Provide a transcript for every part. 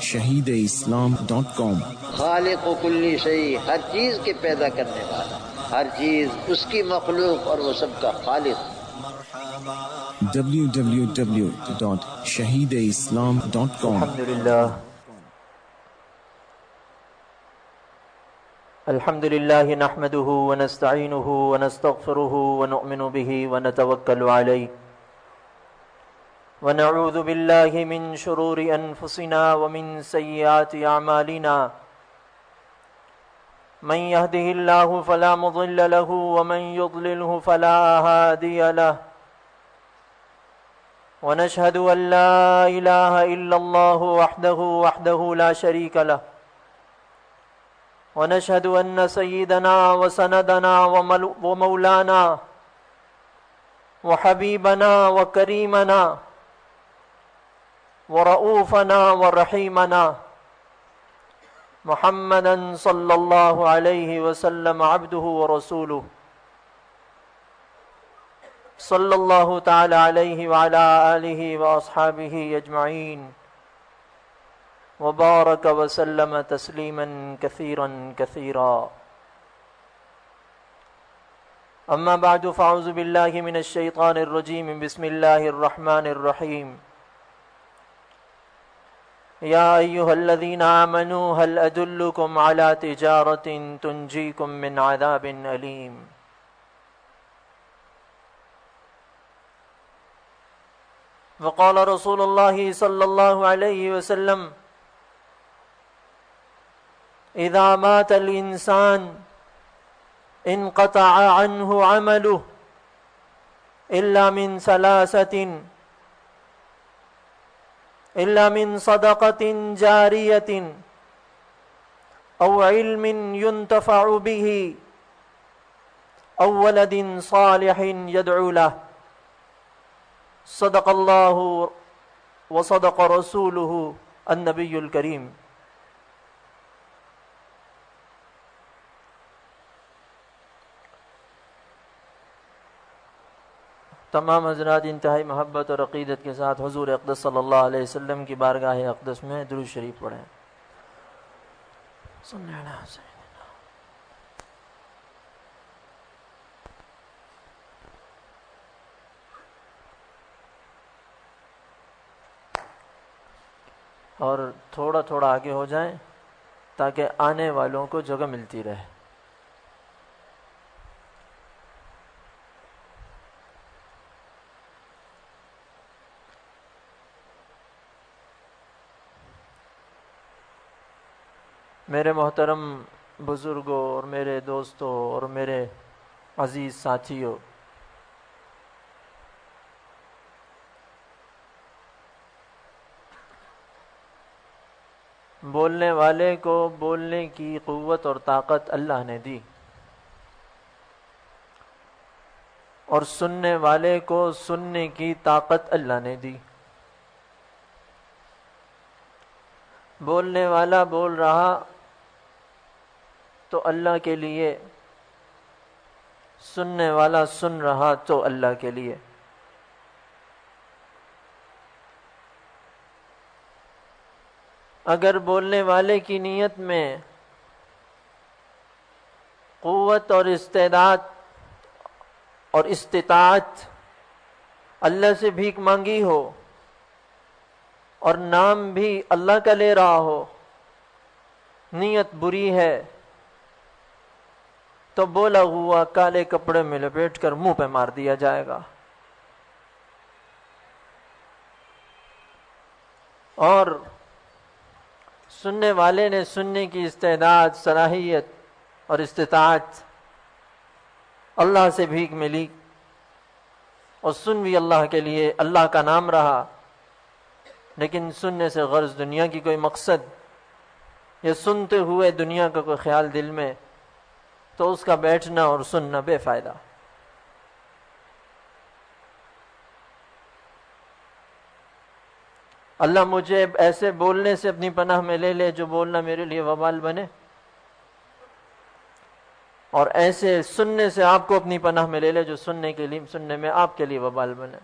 www.shahideislam.com خالق و کلی شیء، ہر چیز کے پیدا کرنے والا، ہر چیز اس کی مخلوق اور وہ سب کا خالق۔ www.shahideislam.com الحمد لله نحمده ونستعينه ونستغفره ونؤمن به ونتوكل عليه ونعوذ بالله من شرور أنفسنا ومن سيئات أعمالنا من يهده الله فلا مضل له ومن يضلله فلا هادي له ونشهد أن لا إله إلا الله وحده لا شريك له ونشهد أن سيدنا وسندنا ومولانا وحبيبنا وكريمنا ورؤوفنا ورحيمنا محمدا صلى الله عليه وسلم عبده ورسوله صلى الله تعالى عليه وعلى آله وأصحابه أجمعين وبارك وسلم تسليما كثيرا كثيرا أما بعد فأعوذ بالله من الشيطان الرجيم بسم الله الرحمن الرحيم يا أيها الذين آمنوا هل أدلكم على تجارة تنجيكم من عذاب أليم وقال رسول الله صلى الله عليه وسلم إذا مات الإنسان انقطع عنه عمله إلا من ثلاثة إلا من صدقة جارية أو علم ينتفع به أو ولد صالح يدعو له صدق الله وصدق رسوله النبي الكريم۔ تمام حضرات انتہائی محبت اور عقیدت کے ساتھ حضور اقدس صلی اللہ علیہ وسلم کی بارگاہ اقدس میں درود شریف پڑھیں۔ صلی اللہ علیہ وسلم۔ اور تھوڑا تھوڑا آگے ہو جائیں تاکہ آنے والوں کو جگہ ملتی رہے۔ میرے محترم بزرگوں اور میرے دوستوں اور میرے عزیز ساتھیوں، بولنے والے کو بولنے کی قوت اور طاقت اللہ نے دی، اور سننے والے کو سننے کی طاقت اللہ نے دی۔ بولنے والا بول رہا تو اللہ کے لیے، سننے والا سن رہا تو اللہ کے لیے۔ اگر بولنے والے کی نیت میں قوت اور استعداد اور استطاعت اللہ سے بھیک مانگی ہو اور نام بھی اللہ کا لے رہا ہو، نیت بری ہے تو بولا ہوا کالے کپڑے میں لپیٹ کر منہ پہ مار دیا جائے گا۔ اور سننے والے نے سننے کی استعداد، صلاحیت اور استطاعت اللہ سے بھیک ملی، اور سن بھی اللہ کے لیے، اللہ کا نام رہا، لیکن سننے سے غرض دنیا کی کوئی مقصد یا سنتے ہوئے دنیا کا کوئی خیال دل میں، تو اس کا بیٹھنا اور سننا بے فائدہ۔ اللہ مجھے ایسے بولنے سے اپنی پناہ میں لے لے جو بولنا میرے لیے وبال بنے، اور ایسے سننے سے آپ کو اپنی پناہ میں لے لے جو سننے میں آپ کے لیے وبال بنے۔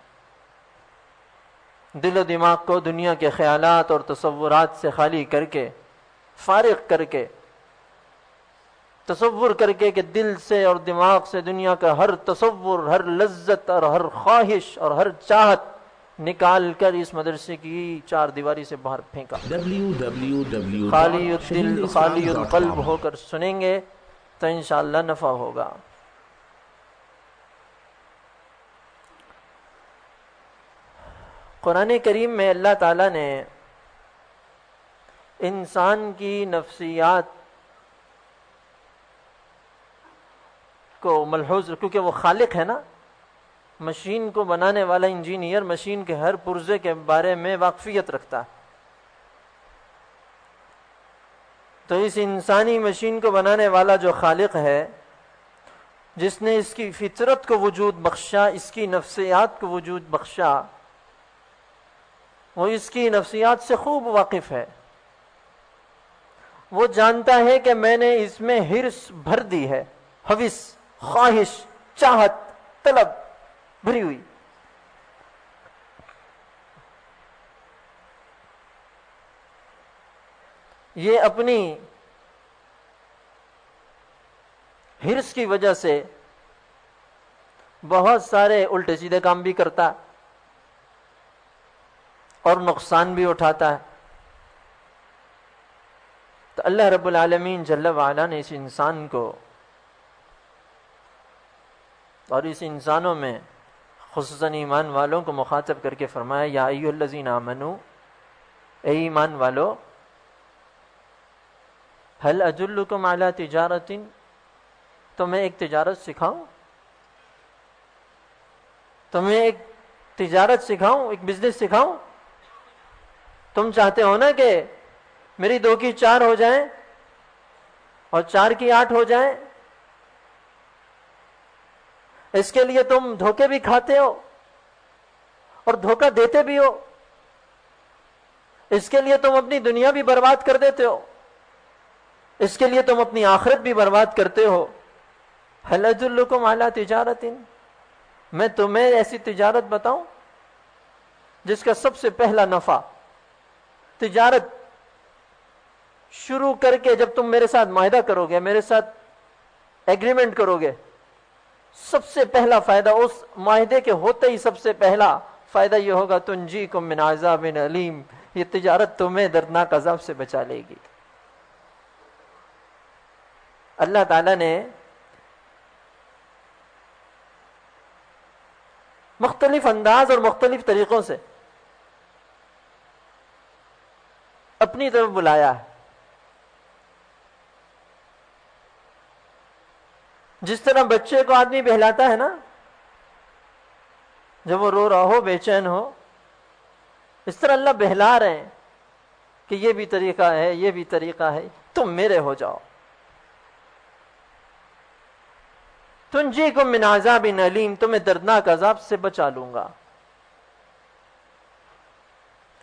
دل و دماغ کو دنیا کے خیالات اور تصورات سے خالی کر کے، فارغ کر کے، تصور کر کے کہ دل سے اور دماغ سے دنیا کا ہر تصور، ہر لذت اور ہر خواہش اور ہر چاہت نکال کر اس مدرسے کی چار دیواری سے باہر پھینکا۔ خالی الدل خالی القلب ہو کر سنیں گے تو انشاءاللہ نفع ہوگا۔ قرآن کریم میں اللہ تعالیٰ نے انسان کی نفسیات کو ملحوظ، کیونکہ وہ خالق ہے نا، مشین کو بنانے والا انجینئر مشین کے ہر پرزے کے بارے میں واقفیت رکھتا ہے، تو اس انسانی مشین کو بنانے والا جو خالق ہے، جس نے اس کی فطرت کو وجود بخشا، اس کی نفسیات کو وجود بخشا، وہ اس کی نفسیات سے خوب واقف ہے۔ وہ جانتا ہے کہ میں نے اس میں حرص بھر دی ہے، ہوس، خواہش، چاہت، طلب بھری ہوئی۔ یہ اپنی حرص کی وجہ سے بہت سارے الٹے سیدھے کام بھی کرتا اور نقصان بھی اٹھاتا ہے۔ تو اللہ رب العالمین جل وعلا نے اس انسان کو اور اس انسانوں میں خصوصاً ایمان والوں کو مخاطب کر کے فرمایا، یا ایھا الذین آمنو، اے ایمان والو، هل ادلکم علی تجارت، تمہیں ایک تجارت سکھاؤں، تمہیں ایک تجارت سکھاؤں، ایک بزنس سکھاؤں۔ تم چاہتے ہو نا کہ میری 2 کی 4 ہو جائیں اور 4 کی 8 ہو جائیں، اس کے لیے تم دھوکے بھی کھاتے ہو اور دھوکہ دیتے بھی ہو، اس کے لیے تم اپنی دنیا بھی برباد کر دیتے ہو، اس کے لیے تم اپنی آخرت بھی برباد کرتے ہو۔ هل ادلکم علی تجارت، میں تمہیں ایسی تجارت بتاؤں جس کا سب سے پہلا نفع، تجارت شروع کر کے جب تم میرے ساتھ معاہدہ کرو گے، میرے ساتھ ایگریمنٹ کرو گے، سب سے پہلا فائدہ اس معاہدے کے ہوتے ہی سب سے پہلا فائدہ یہ ہوگا، تنجیکم من عذاب علیم، یہ تجارت تمہیں دردناک عذاب سے بچا لے گی۔ اللہ تعالیٰ نے مختلف انداز اور مختلف طریقوں سے اپنی طرف بلایا ہے۔ جس طرح بچے کو آدمی بہلاتا ہے نا، جب وہ رو رہا ہو، بے چین ہو، اس طرح اللہ بہلا رہے ہیں کہ یہ بھی طریقہ ہے، یہ بھی طریقہ ہے، تم میرے ہو جاؤ۔ تنجیکم من عذاب علیم، تمہیں دردناک عذاب سے بچا لوں گا۔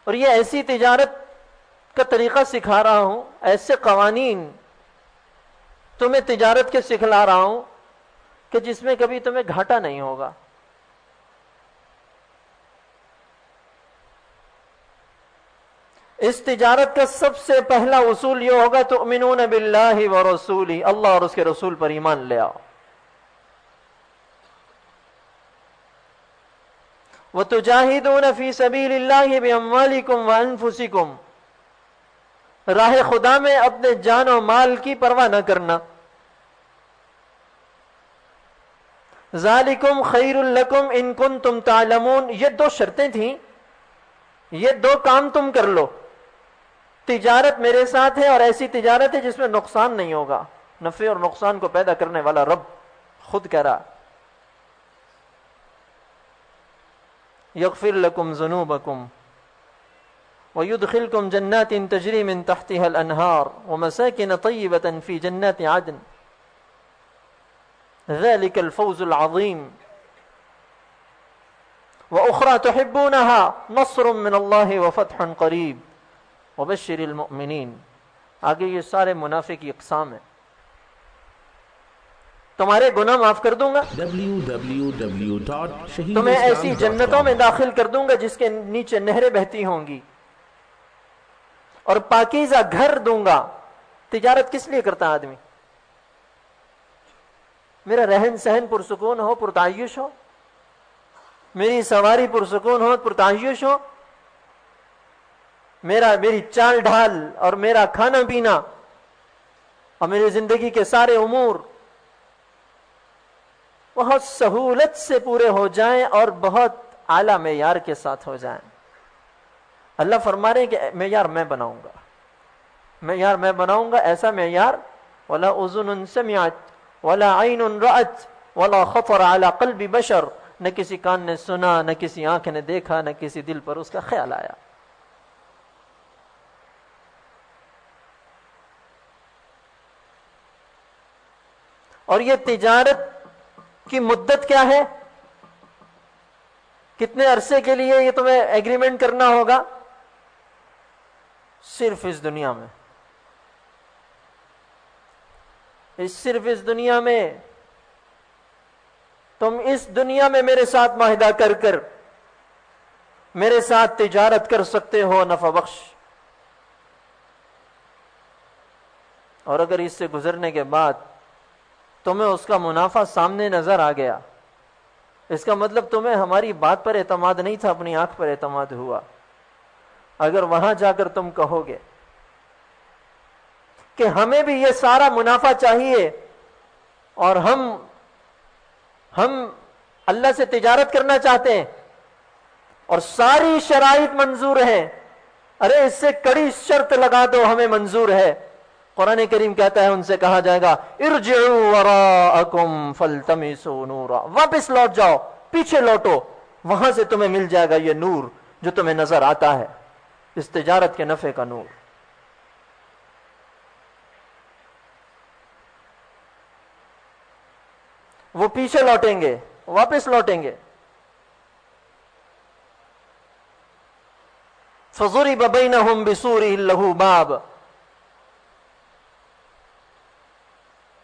اور یہ ایسی تجارت کا طریقہ سکھا رہا ہوں، ایسے قوانین تمہیں تجارت کے سکھلا رہا ہوں کہ جس میں کبھی تمہیں گھاٹا نہیں ہوگا۔ اس تجارت کا سب سے پہلا اصول یہ ہوگا، تؤمنون باللہ ورسولہ، اللہ اور اس کے رسول پر ایمان لے آؤ۔ وَتُجَاهِدُونَ فِي سَبِيلِ اللَّهِ بِأَمْوَالِكُمْ وَأَنفُسِكُمْ، راہ خدا میں اپنے جان و مال کی پرواہ نہ کرنا۔ ذَلِكُمْ خَيْرٌ لَكُمْ إِن كُنتُمْ تَعْلَمُونَ، یہ 2 شرطیں تھیں، یہ 2 کام تم کر لو۔ تجارت میرے ساتھ ہے، اور ایسی تجارت ہے جس میں نقصان نہیں ہوگا، نفع اور نقصان کو پیدا کرنے والا رب خود کہہ رہا، يغفر لكم ذنوبكم ويدخلكم جنات تجري من تحتها الأنهار ومساكن طيبة في جنات عدن ذلك الفوز العظيم وأخرى تحبونها نصر من الله وفتح قريب وبشر المؤمنين۔ آگے یہ سارے منافع کی اقسام ہیں۔ تمہارے گناہ معاف کر دوں گا، تمہیں ایسی جنتوں میں داخل کر دوں گا جس کے نیچے نہریں بہتی ہوں گی، اور پاکیزہ گھر دوں گا۔ تجارت کس لیے کرتا آدمی؟ میرا رہن سہن پرسکون ہو، پرتعیش ہو، میری سواری پرسکون ہو، پرتعیش ہو، میری چال ڈھال اور میرا کھانا پینا اور میری زندگی کے سارے امور بہت سہولت سے پورے ہو جائیں اور بہت اعلیٰ معیار کے ساتھ ہو جائیں۔ اللہ فرما رہے ہیں کہ معیار میں بناؤں گا، معیار میں بناؤں گا، ایسا معیار وَلَا أُذُنٌ سَمِعَتْ وَلَا عَيْنٌ رَأَتْ وَلَا خَطَرَ عَلَى قَلْبِ بَشَرٍ، نہ کسی کان نے سنا، نہ کسی آنکھ نے دیکھا، نہ کسی دل پر اس کا خیال آیا۔ اور یہ تجارت کی مدت کیا ہے؟ کتنے عرصے کے لیے یہ تمہیں ایگریمنٹ کرنا ہوگا؟ صرف اس دنیا میں، صرف اس دنیا میں تم اس دنیا میں میرے ساتھ معاہدہ کر کر میرے ساتھ تجارت کر سکتے ہو نفع بخش، اور اگر اس سے گزرنے کے بعد تمہیں اس کا منافع سامنے نظر آ گیا، اس کا مطلب تمہیں ہماری بات پر اعتماد نہیں تھا، اپنی آنکھ پر اعتماد ہوا۔ اگر وہاں جا کر تم کہو گے کہ ہمیں بھی یہ سارا منافع چاہیے اور ہم اللہ سے تجارت کرنا چاہتے ہیں اور ساری شرائط منظور ہیں، ارے اس سے کڑی شرط لگا دو، ہمیں منظور ہے۔ قرآن کریم کہتا ہے ان سے کہا جائے گا ارجعوا وراءکم فالتمسوا نورا، واپس لوٹ جاؤ، پیچھے لوٹو، وہاں سے تمہیں مل جائے گا یہ نور جو تمہیں نظر آتا ہے، اس تجارت کے نفع کا نور۔ وہ پیچھے لوٹیں گے، واپس لوٹیں گے۔ فضرب بینہم بسور لہ باب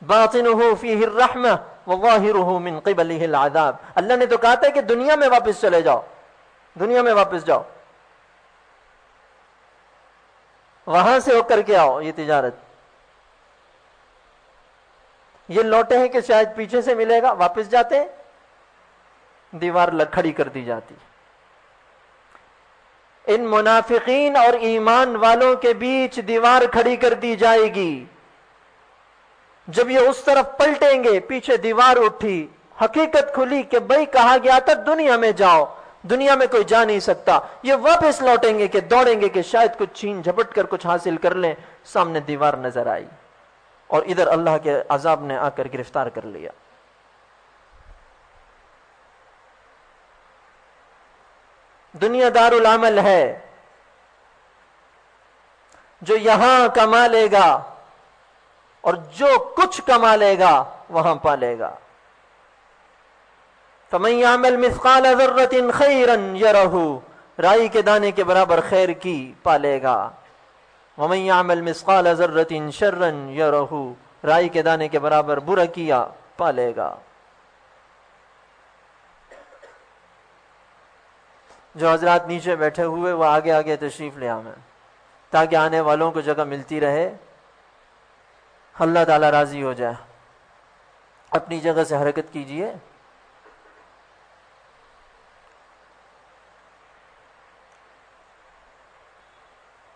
باطنہ فیہ الرحمہ وظاہرہ من قبلہ العذاب۔ اللہ نے تو کہا تھا کہ دنیا میں واپس چلے جاؤ، دنیا میں واپس جاؤ، وہاں سے ہو کر کے آؤ یہ تجارت۔ یہ لوٹے ہیں کہ شاید پیچھے سے ملے گا، واپس جاتے ہیں دیوار کھڑی کر دی جاتی۔ ان منافقین اور ایمان والوں کے بیچ دیوار کھڑی کر دی جائے گی۔ جب یہ اس طرف پلٹیں گے، پیچھے دیوار اٹھی، حقیقت کھلی کہ بھائی کہا گیا تھا دنیا میں جاؤ، دنیا میں کوئی جا نہیں سکتا۔ یہ واپس لوٹیں گے کہ دوڑیں گے کہ شاید کچھ چھین جھپٹ کر کچھ حاصل کر لیں، سامنے دیوار نظر آئی اور ادھر اللہ کے عذاب نے آ کر گرفتار کر لیا۔ دنیا دار العمل ہے، جو یہاں کما لے گا اور جو کچھ کما لے گا وہاں پالے گا۔ فَمَن يَعْمَلْ مِثْقَالَ ذَرَّةٍ خَيْرًا يَرَهُ، رائی کے دانے کے برابر خیر کی پالے گا۔ وَمَن يَعْمَلْ مِثْقَالَ ذَرَّةٍ شَرًّا يَرَهُ، رائی کے دانے کے برابر برا کیا پالے گا۔ جو حضرات نیچے بیٹھے ہوئے وہ آگے آگے تشریف لے آئیں تاکہ آنے والوں کو جگہ ملتی رہے، اللہ تعالیٰ راضی ہو جائے۔ اپنی جگہ سے حرکت کیجئے۔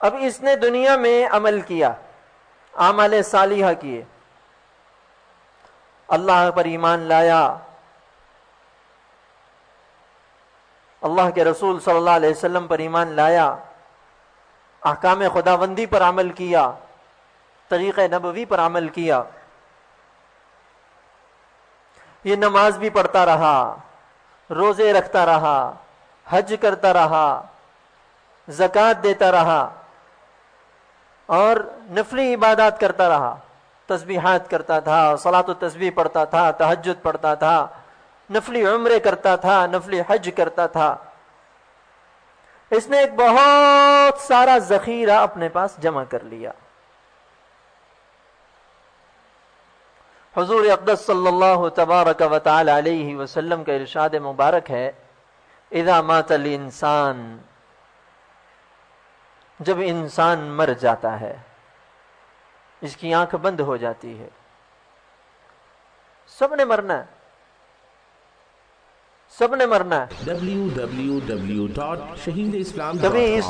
اب اس نے دنیا میں عمل کیا، اعمال صالحہ کیے، اللہ پر ایمان لایا، اللہ کے رسول صلی اللہ علیہ وسلم پر ایمان لایا، احکام خداوندی پر عمل کیا، طریقہ نبوی پر عمل کیا، یہ نماز بھی پڑھتا رہا، روزے رکھتا رہا، حج کرتا رہا، زکوٰۃ دیتا رہا اور نفلی عبادات کرتا رہا، تسبیحات کرتا تھا، صلاۃ و تسبیح پڑھتا تھا، تہجد پڑھتا تھا، نفلی عمرے کرتا تھا، نفلی حج کرتا تھا۔ اس نے ایک بہت سارا ذخیرہ اپنے پاس جمع کر لیا۔ حضور اقدس صلی اللہ تبارک و تعالی علیہ وسلم کا ارشاد مبارک ہے، اذا مات الانسان، جب انسان مر جاتا ہے، اس کی آنکھ بند ہو جاتی ہے، سب نے مرنا ہے، سب نے مرنا ہے۔ www.shaheedislam.com کبھی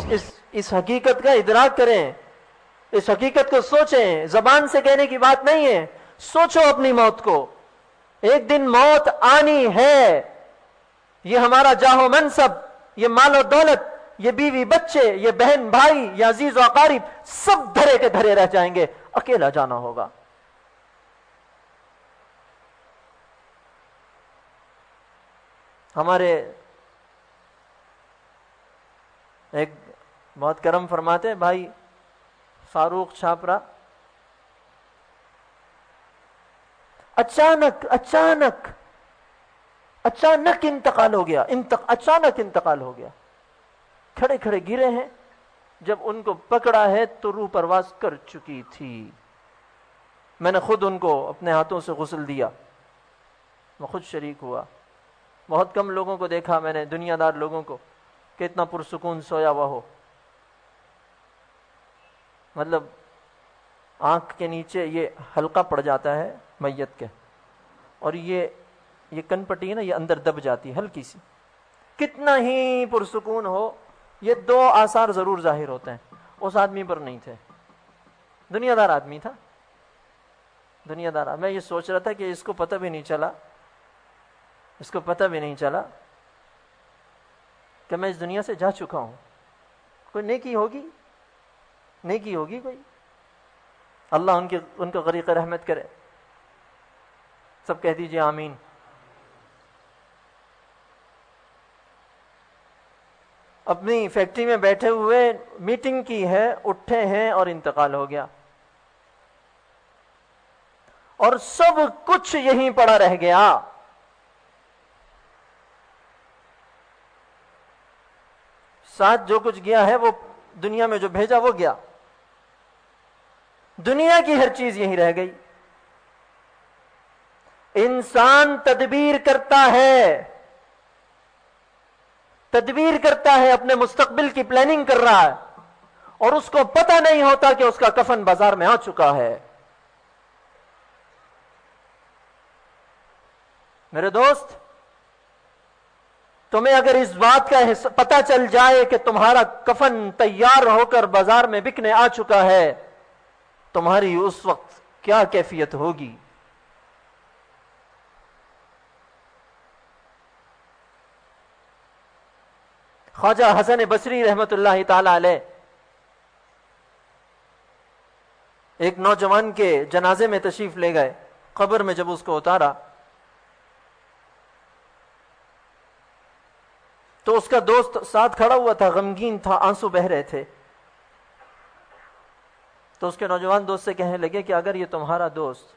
اس حقیقت کا ادراک کریں، اس حقیقت کو سوچیں، زبان سے کہنے کی بات نہیں ہے، سوچو اپنی موت کو، ایک دن موت آنی ہے۔ یہ ہمارا جاہ و منصب، یہ مال و دولت، یہ بیوی بچے، یہ بہن بھائی، یہ عزیز و اقارب، سب دھرے کے دھرے رہ جائیں گے، اکیلا جانا ہوگا۔ ہمارے ایک بہت کرم فرماتے بھائی فاروق چھاپرا، اچانک انتقال ہو گیا، اچانک انتقال ہو گیا، کھڑے کھڑے گرے ہیں، جب ان کو پکڑا ہے تو روح پرواز کر چکی تھی۔ میں نے خود ان کو اپنے ہاتھوں سے غسل دیا، میں خود شریک ہوا۔ بہت کم لوگوں کو دیکھا میں نے، دنیا دار لوگوں کو، کہ اتنا پرسکون سویا ہوا ہو، مطلب آنکھ کے نیچے یہ حلقہ پڑ جاتا ہے میت کے، اور یہ کن پٹی ہے نا، یہ اندر دب جاتی ہے ہلکی سی، کتنا ہی پرسکون ہو، یہ دو آثار ضرور ظاہر ہوتے ہیں۔ اس آدمی پر نہیں تھے، دنیا دار آدمی تھا، دنیا دار۔ میں یہ سوچ رہا تھا کہ اس کو پتہ بھی نہیں چلا، اس کو پتہ بھی نہیں چلا کہ میں اس دنیا سے جا چکا ہوں۔ کوئی نیکی ہوگی، نیکی ہوگی کوئی، اللہ ان کو غریق رحمت کرے۔ سب کہہ دیجئے آمین۔ اپنی فیکٹری میں بیٹھے ہوئے میٹنگ کی ہے، اٹھے ہیں اور انتقال ہو گیا، اور سب کچھ یہیں پڑا رہ گیا۔ ساتھ جو کچھ گیا ہے وہ دنیا میں جو بھیجا وہ گیا، دنیا کی ہر چیز یہیں رہ گئی۔ انسان تدبیر کرتا ہے، اپنے مستقبل کی پلاننگ کر رہا ہے، اور اس کو پتہ نہیں ہوتا کہ اس کا کفن بازار میں آ چکا ہے۔ میرے دوست، تمہیں اگر اس بات کا پتہ چل جائے کہ تمہارا کفن تیار ہو کر بازار میں بکنے آ چکا ہے، تمہاری اس وقت کیا کیفیت ہوگی؟ خواجہ حسن بصری رحمت اللہ تعالی علیہ ایک نوجوان کے جنازے میں تشریف لے گئے، قبر میں جب اس کو اتارا تو اس کا دوست ساتھ کھڑا ہوا تھا، غمگین تھا، آنسو بہہ رہے تھے۔ تو اس کے نوجوان دوست سے کہنے لگے کہ اگر یہ تمہارا دوست،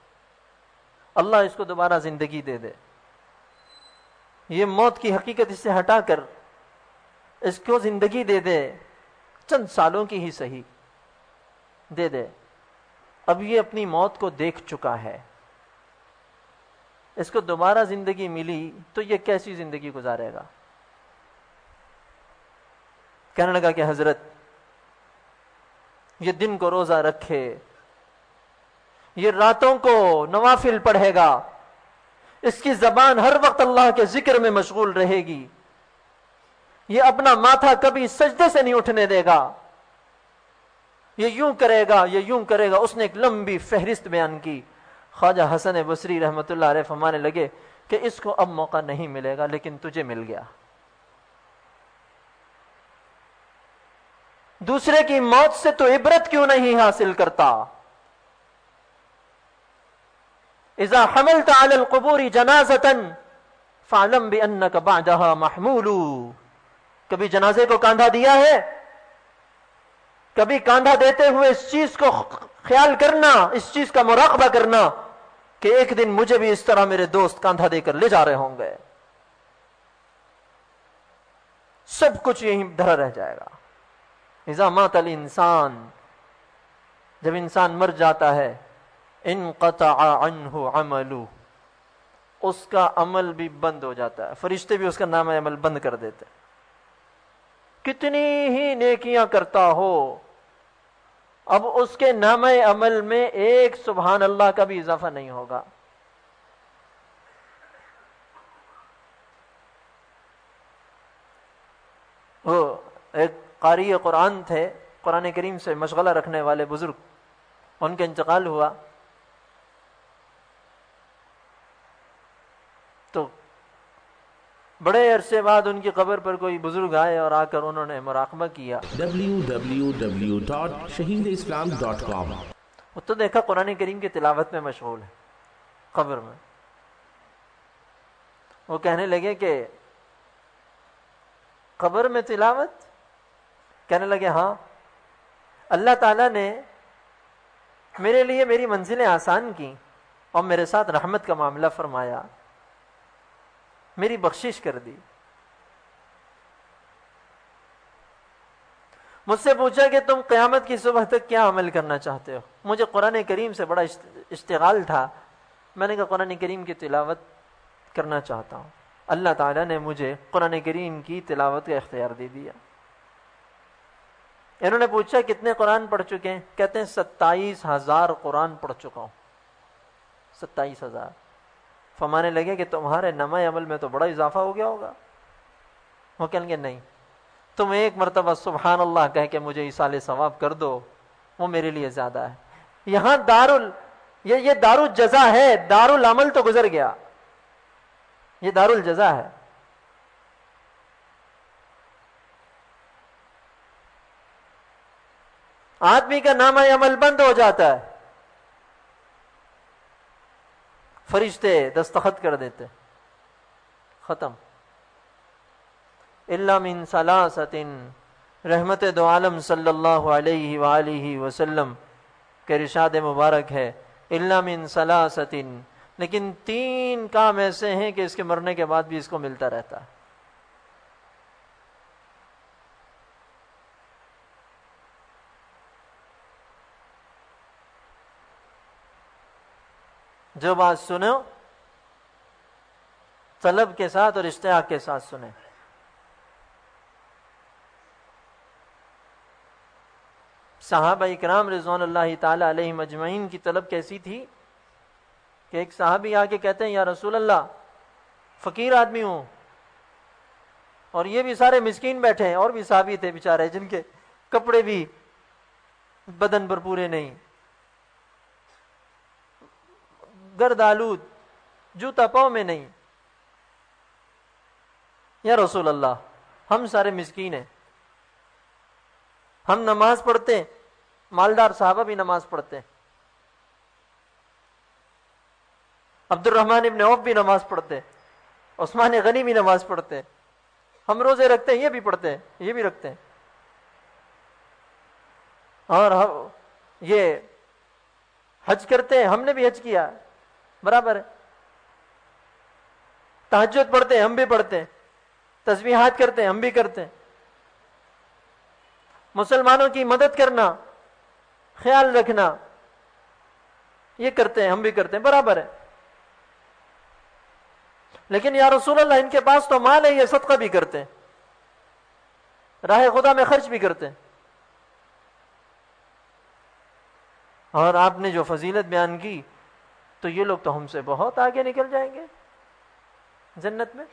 اللہ اس کو دوبارہ زندگی دے دے، یہ موت کی حقیقت اس سے ہٹا کر اس کو زندگی دے دے، چند سالوں کی ہی صحیح دے دے، اب یہ اپنی موت کو دیکھ چکا ہے، اس کو دوبارہ زندگی ملی تو یہ کیسی زندگی گزارے گا؟ کہنے لگا کہ حضرت یہ دن کو روزہ رکھے، یہ راتوں کو نوافل پڑھے گا، اس کی زبان ہر وقت اللہ کے ذکر میں مشغول رہے گی، یہ اپنا ماتھا کبھی سجدے سے نہیں اٹھنے دے گا، یہ یوں کرے گا، یہ یوں کرے گا۔ اس نے ایک لمبی فہرست بیان کی۔ خواجہ حسن بصری رحمت اللہ علیہ فرمانے لگے کہ اس کو اب موقع نہیں ملے گا، لیکن تجھے مل گیا۔ دوسرے کی موت سے تو عبرت کیوں نہیں حاصل کرتا؟ اذا حملت علی القبور جنازۃ فاعلم بانک بعدها محمول۔ کبھی جنازے کو کاندھا دیا ہے؟ کبھی کاندھا دیتے ہوئے اس چیز کو خیال کرنا، اس چیز کا مراقبہ کرنا کہ ایک دن مجھے بھی اس طرح میرے دوست کاندھا دے کر لے جا رہے ہوں گے، سب کچھ یہیں دھرا رہ جائے گا۔ اذا مات الانسان، جب انسان مر جاتا ہے انقطع عنہ عملہ، اس کا عمل بھی بند ہو جاتا ہے، فرشتے بھی اس کا نام عمل بند کر دیتے ہیں۔ کتنی ہی نیکیاں کرتا ہو، اب اس کے نام عمل میں ایک سبحان اللہ کا بھی اضافہ نہیں ہوگا۔ وہ ایک قاری قرآن تھے، قرآن کریم سے مشغلہ رکھنے والے بزرگ، ان کا انتقال ہوا تو بڑے عرصے بعد ان کی قبر پر کوئی بزرگ آئے اور آ کر انہوں نے مراقبہ کیا۔ www.shaheedislam.com وہ تو دیکھا قرآن کریم کی تلاوت میں مشغول ہے قبر میں۔ وہ کہنے لگے کہ قبر میں تلاوت؟ کہنے لگے ہاں، اللہ تعالیٰ نے میرے لیے میری منزلیں آسان کی اور میرے ساتھ رحمت کا معاملہ فرمایا، میری بخشش کر دی۔ مجھ سے پوچھا کہ تم قیامت کی صبح تک کیا عمل کرنا چاہتے ہو؟ مجھے قرآن کریم سے بڑا اشتغال تھا، میں نے کہا قرآن کریم کی تلاوت کرنا چاہتا ہوں۔ اللہ تعالیٰ نے مجھے قرآن کریم کی تلاوت کا اختیار دے دیا۔ انہوں نے پوچھا کتنے قرآن پڑھ چکے ہیں؟ کہتے ہیں 27,000 قرآن پڑھ چکا ہوں۔ 27,000۔ فرمانے لگے کہ تمہارے نامہ عمل میں تو بڑا اضافہ ہو گیا ہوگا۔ وہ کہیں گے نہیں، تم ایک مرتبہ سبحان اللہ کہہ کے مجھے ایصال ثواب کر دو، وہ میرے لیے زیادہ ہے۔ یہاں یہ دار الجزا ہے، دار العمل تو گزر گیا، یہ دار الجزا ہے۔ آدمی کا نامہ عمل بند ہو جاتا ہے، فرشتے دستخط کر دیتے، ختم۔ الا من ثلاثۃ، رحمت دو عالم صلی اللہ علیہ وآلہ وسلم کے ارشاد مبارک ہے الا من ثلاثۃ، لیکن 3 کام ایسے ہیں کہ اس کے مرنے کے بعد بھی اس کو ملتا رہتا ہے۔ جو بات سنو طلب کے ساتھ اور اشتیاق کے ساتھ سنیں۔ صحابہ اکرام رضوان اللہ تعالی علیہم اجمعین کی طلب کیسی تھی کہ ایک صحابی آ کے کہتے ہیں یا رسول اللہ، فقیر آدمی ہوں اور یہ بھی سارے مسکین بیٹھے ہیں، اور بھی صحابی تھے بیچارے جن کے کپڑے بھی بدن پر پورے نہیں، گرد آلود، جوتا پاؤں میں نہیں۔ یا رسول اللہ، ہم سارے مسکین ہیں، ہم نماز پڑھتے ہیں، مالدار صحابہ بھی نماز پڑھتے ہیں، عبد الرحمن ابن عوف بھی نماز پڑھتے ہیں، عثمان غنی بھی نماز پڑھتے ہیں، ہم روزے رکھتے ہیں، یہ بھی پڑھتے ہیں، یہ بھی رکھتے ہیں، اور ہم یہ حج کرتے ہیں، ہم نے بھی حج کیا، برابر ہے۔ تہجد پڑھتے ہیں، ہم بھی پڑھتے ہیں، تسبیحات کرتے ہیں، ہم بھی کرتے ہیں، مسلمانوں کی مدد کرنا، خیال رکھنا، یہ کرتے ہیں، ہم بھی کرتے ہیں، برابر ہے۔ لیکن یا رسول اللہ ان کے پاس تو مال ہے، یہ صدقہ بھی کرتے ہیں، راہ خدا میں خرچ بھی کرتے ہیں، اور آپ نے جو فضیلت بیان کی تو یہ لوگ تو ہم سے بہت آگے نکل جائیں گے جنت میں،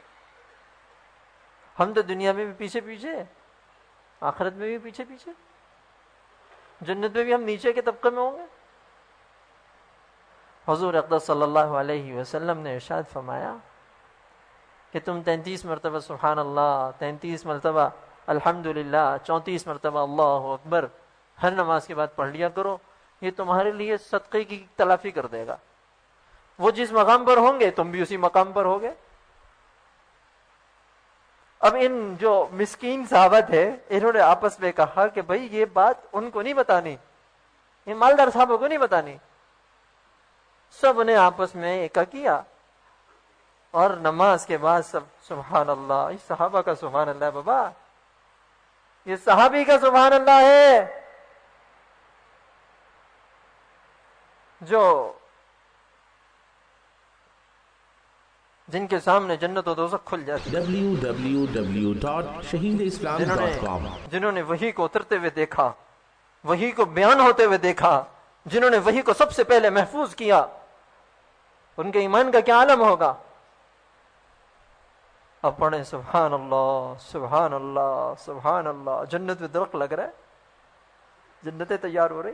ہم تو دنیا میں بھی پیچھے پیچھے، آخرت میں بھی پیچھے پیچھے، جنت میں بھی ہم نیچے کے طبقے میں ہوں گے۔ حضور اقدس صلی اللہ علیہ وسلم نے ارشاد فرمایا کہ تم 33 مرتبہ سبحان اللہ، 33 مرتبہ الحمدللہ، 34 مرتبہ اللہ اکبر ہر نماز کے بعد پڑھ لیا کرو، یہ تمہارے لیے صدقے کی تلافی کر دے گا۔ وہ جس مقام پر ہوں گے تم بھی اسی مقام پر ہوگے۔ اب ان جو مسکین صحابہ تھے انہوں نے آپس میں کہا کہ بھائی یہ بات ان کو نہیں بتانی، یہ مالدار صحابہ کو نہیں بتانی۔ سب نے آپس میں ایکا کیا اور نماز کے بعد سب سبحان اللہ، اس صحابہ کا سبحان اللہ بابا، یہ صحابی کا سبحان اللہ ہے جو جن کے سامنے جنت و دوزخ کھل جاتی ہے، www.shaheedislam.com جنہوں نے وحی کو اترتے ہوئے دیکھا، وحی کو بیان ہوتے ہوئے دیکھا، جنہوں نے وحی کو سب سے پہلے محفوظ کیا، ان کے ایمان کا کیا عالم ہوگا؟ اب پڑھیں سبحان اللہ سبحان اللہ سبحان اللہ. جنت میں درخت لگ رہا ہے، جنتیں تیار ہو رہی،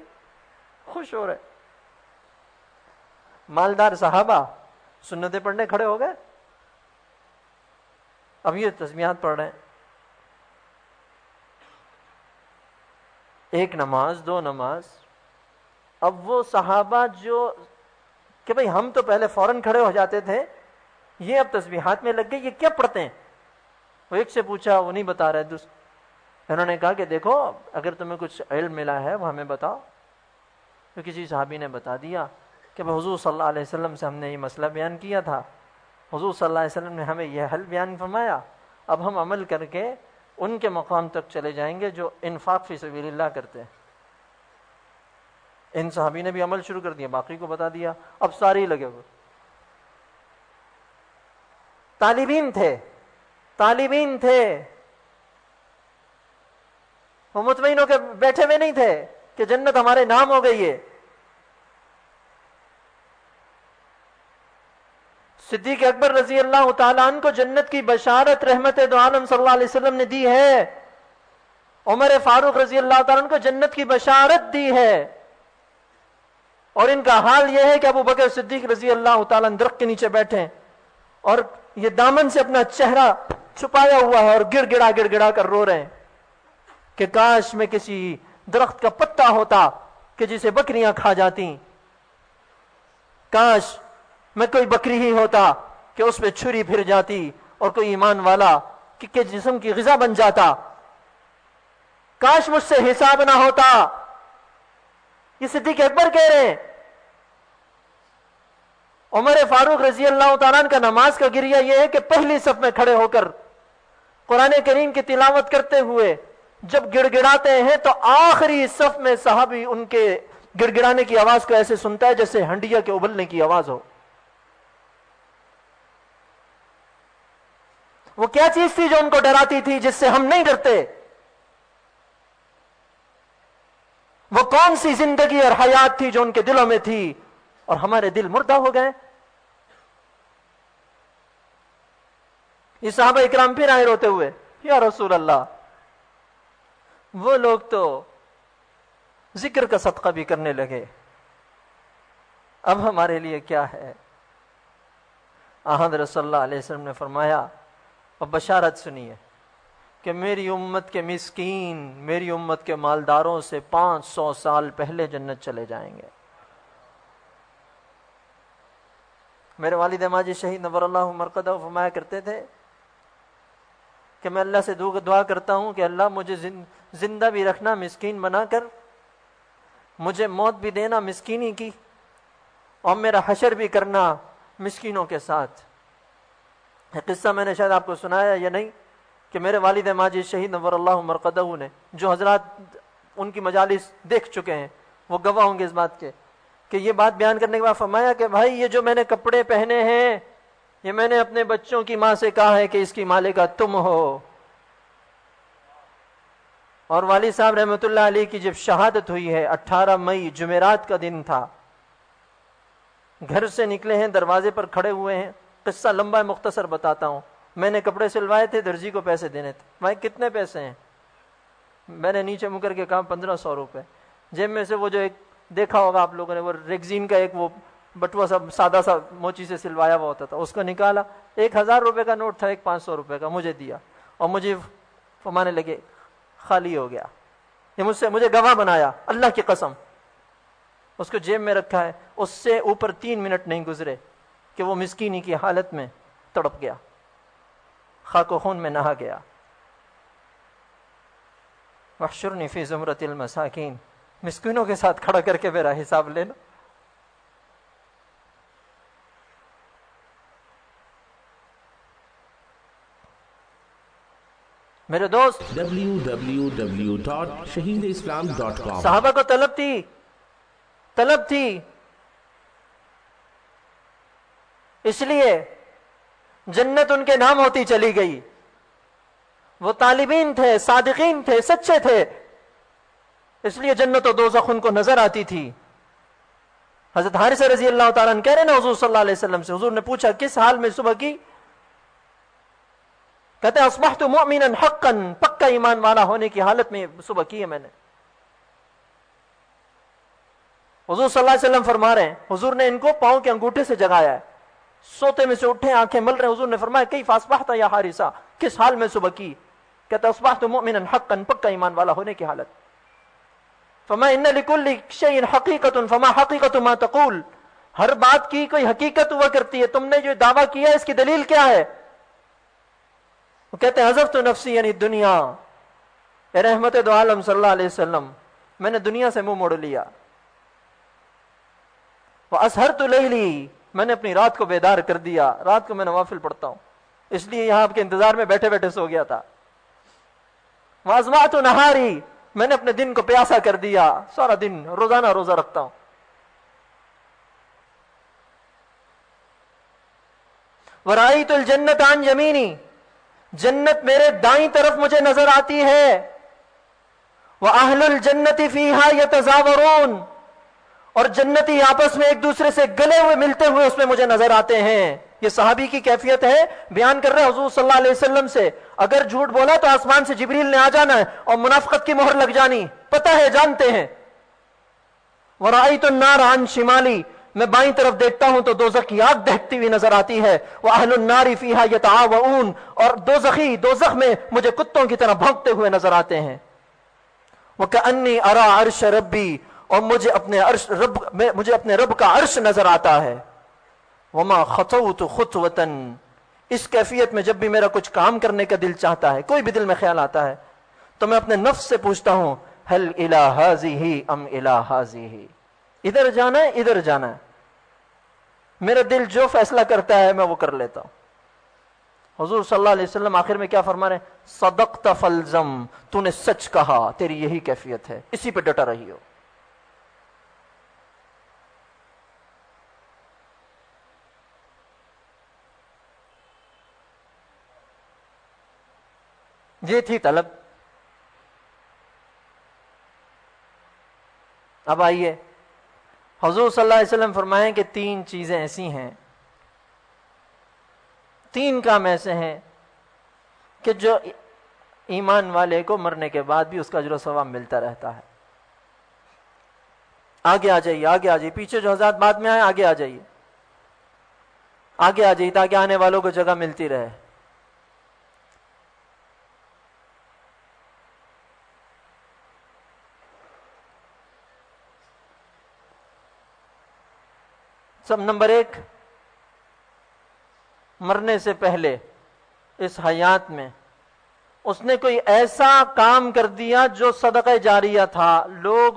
خوش ہو رہے. مالدار صحابہ سنتیں پڑھنے کھڑے ہو گئے. اب یہ تسبیحات پڑھ رہے ہیں، ایک نماز، دو نماز. اب وہ صحابہ جو کہ بھئی ہم تو پہلے فوراً کھڑے ہو جاتے تھے، یہ اب تسبیحات میں لگ گئے، یہ کیا پڑھتے ہیں؟ وہ ایک سے پوچھا، وہ نہیں بتا رہے. انہوں نے کہا کہ دیکھو اگر تمہیں کچھ علم ملا ہے وہ ہمیں بتاؤ. تو کسی صحابی نے بتا دیا کہ حضور صلی اللہ علیہ وسلم سے ہم نے یہ مسئلہ بیان کیا تھا، حضور صلی اللہ علیہ وسلم نے ہمیں یہ حل بیان فرمایا، اب ہم عمل کر کے ان کے مقام تک چلے جائیں گے جو انفاق فی سبیل اللہ کرتے ہیں. ان صحابی نے بھی عمل شروع کر دیا، باقی کو بتا دیا. اب سارے ہی لگے ہوئے. طالبین تھے، وہ مطمئن ہو کے بیٹھے ہوئے نہیں تھے کہ جنت ہمارے نام ہو گئی ہے. صدیق اکبر رضی اللہ تعالیٰ عنہ کو جنت کی بشارت رحمت دو عالم صلی اللہ علیہ وسلم نے دی ہے. عمر فاروق رضی اللہ تعالیٰ عنہ کو جنت کی بشارت دی ہے. اور ان کا حال یہ ہے کہ ابو بکر صدیق رضی اللہ تعالیٰ عنہ درخت کے نیچے بیٹھے اور یہ دامن سے اپنا چہرہ چھپایا ہوا ہے اور گڑ گڑا کر رو رہے ہیں کہ کاش میں کسی درخت کا پتا ہوتا کہ جسے بکریاں کھا جاتی، کاش میں کوئی بکری ہی ہوتا کہ اس پہ چھری پھر جاتی اور کوئی ایمان والا کہ جسم کی غذا بن جاتا، کاش مجھ سے حساب نہ ہوتا. یہ صدیق اکبر کہہ رہے ہیں. عمر فاروق رضی اللہ تعالیٰ عنہ کا نماز کا گریہ یہ ہے کہ پہلی صف میں کھڑے ہو کر قرآن کریم کی تلاوت کرتے ہوئے جب گڑ گڑاتے ہیں تو آخری صف میں صحابی ان کے گڑ گڑانے کی آواز کو ایسے سنتا ہے جیسے ہنڈیا کے ابلنے کی آواز ہو. وہ کیا چیز تھی جو ان کو ڈراتی تھی جس سے ہم نہیں ڈرتے؟ وہ کون سی زندگی اور حیات تھی جو ان کے دلوں میں تھی اور ہمارے دل مردہ ہو گئے؟ یہ صحابہ اکرام پھر آئے روتے ہوئے، یا رسول اللہ وہ لوگ تو ذکر کا صدقہ بھی کرنے لگے، اب ہمارے لیے کیا ہے؟ حضرت صلی اللہ علیہ وسلم نے فرمایا اور بشارت سنیے کہ میری امت کے مسکین میری امت کے مالداروں سے 500 سال پہلے جنت چلے جائیں گے. میرے والد ماجد شہید نور اللہ مرقدہ فرمایا کرتے تھے کہ میں اللہ سے دعا کرتا ہوں کہ اللہ مجھے زندہ بھی رکھنا مسکین بنا کر، مجھے موت بھی دینا مسکینی کی، اور میرا حشر بھی کرنا مسکینوں کے ساتھ. قصہ میں نے شاید آپ کو سنایا یا نہیں کہ میرے والد ماجد شہید نور اللہ مرقدہ نے، جو حضرات ان کی مجالس دیکھ چکے ہیں وہ گواہ ہوں گے اس بات کے، کہ یہ بات بیان کرنے کے بعد فرمایا کہ بھائی یہ جو میں نے کپڑے پہنے ہیں یہ میں نے اپنے بچوں کی ماں سے کہا ہے کہ اس کی مالکہ تم ہو. اور والد صاحب رحمۃ اللہ علیہ کی جب شہادت ہوئی ہے 18 مئی جمعرات کا دن تھا، گھر سے نکلے ہیں، دروازے پر کھڑے ہوئے ہیں. قصہ لمبا ہے، مختصر بتاتا ہوں. میں نے کپڑے سلوائے تھے، درزی کو پیسے دینے تھے. بھائی کتنے پیسے ہیں؟ میں نے نیچے منہ کر کے کہا 1500 روپے. جیب میں سے وہ جو ایک دیکھا ہوگا آپ لوگوں نے، وہ ریگزین کا ایک وہ بٹوا سا سادہ سا موچی سے سلوایا ہوا ہوتا تھا، اس کو نکالا. 1000 روپے کا نوٹ تھا، ایک 500 روپے کا مجھے دیا اور مجھے فرمانے لگے خالی ہو گیا. یہ مجھے گواہ بنایا اللہ کی قسم. اس کو جیب میں رکھا ہے. اس سے اوپر 3 منٹ نہیں گزرے کہ وہ مسکینی کی حالت میں تڑپ گیا، خاک و خون میں نہا گیا. واحشرنی فی زمرۃ المساکین، مسکینوں کے ساتھ کھڑا کر کے میرا حساب لینا. میرے دوست www.shaheedislam.com صحابہ کو طلب تھی اس لیے جنت ان کے نام ہوتی چلی گئی. وہ طالبین تھے، صادقین تھے، سچے تھے، اس لیے جنت و دوزخ ان کو نظر آتی تھی. حضرت حارثہ رضی اللہ تعالیٰ عنہ کہہ رہے نا حضور صلی اللہ علیہ وسلم سے، حضور نے پوچھا کس حال میں صبح کی؟ کہتے ہیں اصبحت مؤمنا حقا، پکا ایمان والا ہونے کی حالت میں صبح کی ہے میں نے. حضور صلی اللہ علیہ وسلم فرما رہے ہیں، حضور نے ان کو پاؤں کے انگوٹھے سے جگایا ہے، سوتے میں سے اٹھے، آنکھیں مل رہے ہیں. حضور نے فرمایا کیف اصبحت یا حارثہ، کس حال میں صبح کی؟ کہتا اصبحت مؤمنا حقا، پکا ایمان والا ہونے کی حالت. فما ان لکل شیء حقیقت فما حقیقت ما تقول، ہر بات کی کوئی حقیقت ہوا کرتی ہے، تم نے جو دعویٰ کیا ہے اس کی دلیل کیا ہے؟ وہ کہتے ہیں حذفت نفسی یعنی دنیا، اے رحمت دو عالم صلی اللہ علیہ وسلم، میں نے دنیا سے منہ موڑ لیا. واسہرت لیلی، میں نے اپنی رات کو بیدار کر دیا، رات کو میں نوافل پڑھتا ہوں، اس لیے یہاں آپ کے انتظار میں بیٹھے بیٹھے سو گیا تھا. واظمأت نہاری، میں نے اپنے دن کو پیاسا کر دیا، سارا دن روزانہ روزہ رکھتا ہوں. ورأیت الجنت عن یمینی، جنت میرے دائیں طرف مجھے نظر آتی ہے. وأہل الجنت فیہا یتزاورون، اور جنتی آپس میں ایک دوسرے سے گلے ہوئے ملتے ہوئے اس میں مجھے نظر آتے ہیں. یہ صحابی کی کیفیت ہے، بیان کر رہے حضور صلی اللہ علیہ وسلم سے. اگر جھوٹ بولا تو آسمان سے جبریل نے آ جانا ہے اور منافقت کی مہر لگ جانی، پتہ ہے، جانتے ہیں. وَرَأَيْتُ النَّارَ عَنْ شِمَالِي، میں بائیں طرف دیکھتا ہوں تو دوزخ کی آگ دہکتی ہوئی نظر آتی ہے. وَأَهْلُ النَّارِ فِيهَا يَتَعَاوَؤُونَ، اور دوزخی دوزخ میں مجھے کتوں کی طرح بھونکتے ہوئے نظر آتے ہیں. وَكَأَنِّي أَرَى عَرْشَ رَبِّي، اور مجھے اپنے رب کا عرش نظر آتا ہے. وما خطوت خطوتن، اس کیفیت میں جب بھی میرا کچھ کام کرنے کا دل چاہتا ہے، کوئی بھی دل میں خیال آتا ہے، تو میں اپنے نفس سے پوچھتا ہوں هل الى هذه ام الى هذه، ادھر جانا ہے ادھر جانا ہے. میرا دل جو فیصلہ کرتا ہے میں وہ کر لیتا ہوں. حضور صلی اللہ علیہ وسلم آخر میں کیا فرما رہے ہیں؟ صدقت فالزم، تو نے سچ کہا، تیری یہی کیفیت ہے، اسی پہ ڈٹا رہی ہو. یہ تھی طلب. اب آئیے حضور صلی اللہ علیہ وسلم فرمائیں کہ تین چیزیں ایسی ہیں، تین کام ایسے ہیں کہ جو ایمان والے کو مرنے کے بعد بھی اس کا اجر و ثواب ملتا رہتا ہے. آگے آ جائیے، آگے آ جائیے، پیچھے جو حضرات بعد میں آئے آگے آ جائیے، آگے آ جائیے تاکہ آنے والوں کو جگہ ملتی رہے. سب نمبر ایک، مرنے سے پہلے اس حیات میں اس نے کوئی ایسا کام کر دیا جو صدقہ جاریہ تھا، لوگوں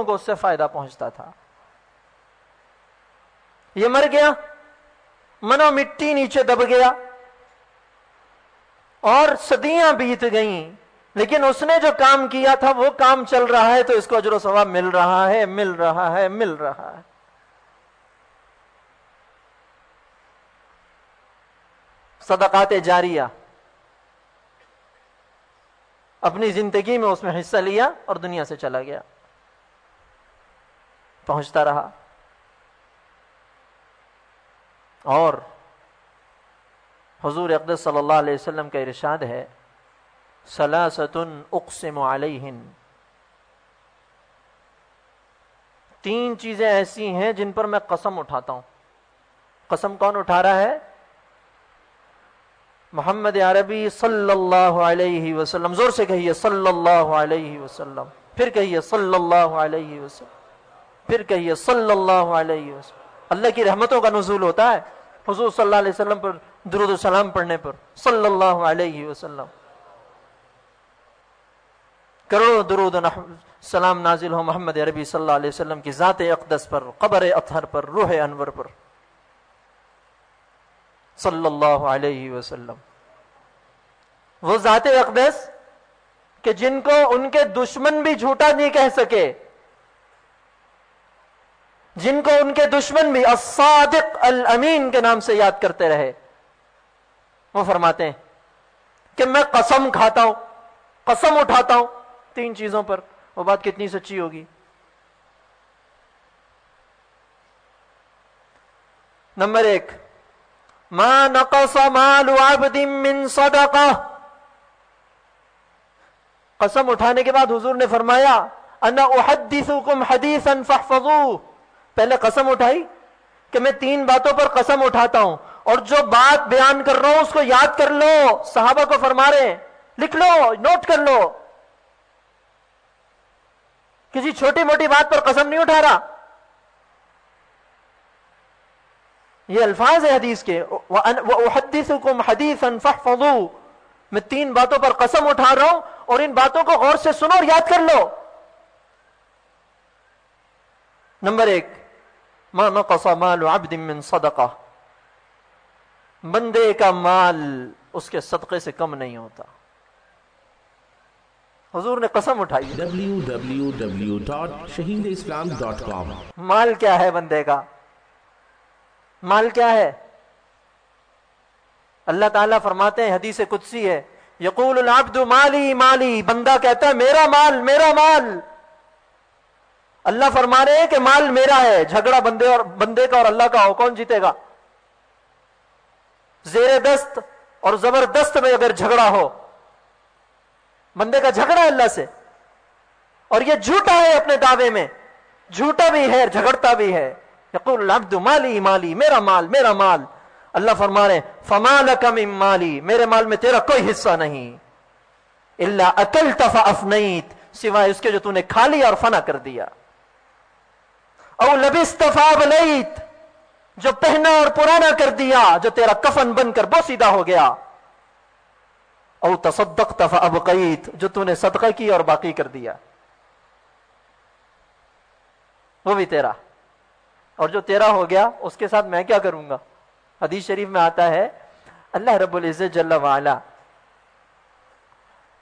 کو اس سے فائدہ پہنچتا تھا. یہ مر گیا، منو مٹی نیچے دب گیا اور صدیاں بیت گئیں، لیکن اس نے جو کام کیا تھا وہ کام چل رہا ہے، تو اس کو اجر و ثواب مل رہا ہے، مل رہا ہے، مل رہا ہے. صدقات جاریہ، اپنی زندگی میں اس میں حصہ لیا اور دنیا سے چلا گیا، پہنچتا رہا. اور حضور اقدس صلی اللہ علیہ وسلم کا ارشاد ہے ثلاثۃ اقسم علیہن، تین چیزیں ایسی ہیں جن پر میں قسم اٹھاتا ہوں. قسم کون اٹھا رہا ہے؟ محمد عربی صلی اللہ علیہ وسلم. زور سے کہیے صلی اللہ علیہ وسلم، پھر کہیے صلی اللہ علیہ وسلم، پھر کہیے صلی اللہ علیہ وسلم. اللہ کی رحمتوں کا نزول ہوتا ہے حضور صلی اللہ علیہ وسلم پر درود و سلام پڑھنے پر. صلی اللہ علیہ وسلم، کروڑوں درود و سلام نازل ہو محمد عربی صلی اللہ علیہ وسلم کی ذات اقدس پر، قبر اطہر پر، روح انور پر، صلی اللہ علیہ وسلم. وہ ذات اقدس کہ جن کو ان کے دشمن بھی جھوٹا نہیں کہہ سکے، جن کو ان کے دشمن بھی الصادق الامین کے نام سے یاد کرتے رہے، وہ فرماتے ہیں کہ میں قسم کھاتا ہوں، قسم اٹھاتا ہوں 3 چیزوں پر. وہ بات کتنی سچی ہوگی؟ نمبر 1، ما نقص مال عبد من صدقہ. قسم اٹھانے کے بعد حضور نے فرمایا انا احدثکم حدیثا فاحفظوہ. پہلے قسم اٹھائی کہ میں 3 باتوں پر قسم اٹھاتا ہوں، اور جو بات بیان کر رہا ہوں اس کو یاد کر لو. صحابہ کو فرما رہے ہیں لکھ لو، نوٹ کر لو. کسی چھوٹی موٹی بات پر قسم نہیں اٹھا رہا. یہ الفاظ ہے حدیث کے، وَأُحَدِّثُكُمْ حَدِيثًا فَاحْفَظُوهُ. میں 3 باتوں پر قسم اٹھا رہا ہوں اور ان باتوں کو غور سے سنو اور یاد کر لو. نمبر 1، ما نقص مال عبد من صدقہ. بندے کا مال اس کے صدقے سے کم نہیں ہوتا. حضور نے قسم اٹھائی. www.shaheedislam.com. مال کیا ہے بندے کا؟ مال کیا ہے؟ اللہ تعالیٰ فرماتے ہیں، حدیث قدسی ہے، یقول العبد مالی مالی. بندہ کہتا ہے میرا مال میرا مال. اللہ فرما رہے ہیں کہ مال میرا ہے. جھگڑا بندے کا اور اللہ کا ہو، کون جیتے گا؟ زیر دست اور زبردست میں اگر جھگڑا ہو، بندے کا جھگڑا ہے اللہ سے، اور یہ جھوٹا ہے اپنے دعوے میں، جھوٹا بھی ہے جھگڑتا بھی ہے. یقول العبد مالی مالی، میرا مال میرا مال. اللہ فرما رہے ہیں فما لک من مالی، میرے مال میں تیرا کوئی حصہ نہیں. الا اکلت فافنیت، سوائے اس کے جو تو نے کھا لیا اور فنا کر دیا. او لبست فابلیت، جو پہنا اور پرانا کر دیا، جو تیرا کفن بن کر بوسیدہ ہو گیا. او تصدقت فابقیت، جو تو نے صدقہ کی اور باقی کر دیا، وہ بھی تیرا. اور جو تیرا ہو گیا اس کے ساتھ میں کیا کروں گا؟ حدیث شریف میں آتا ہے اللہ رب العزت جل وعلا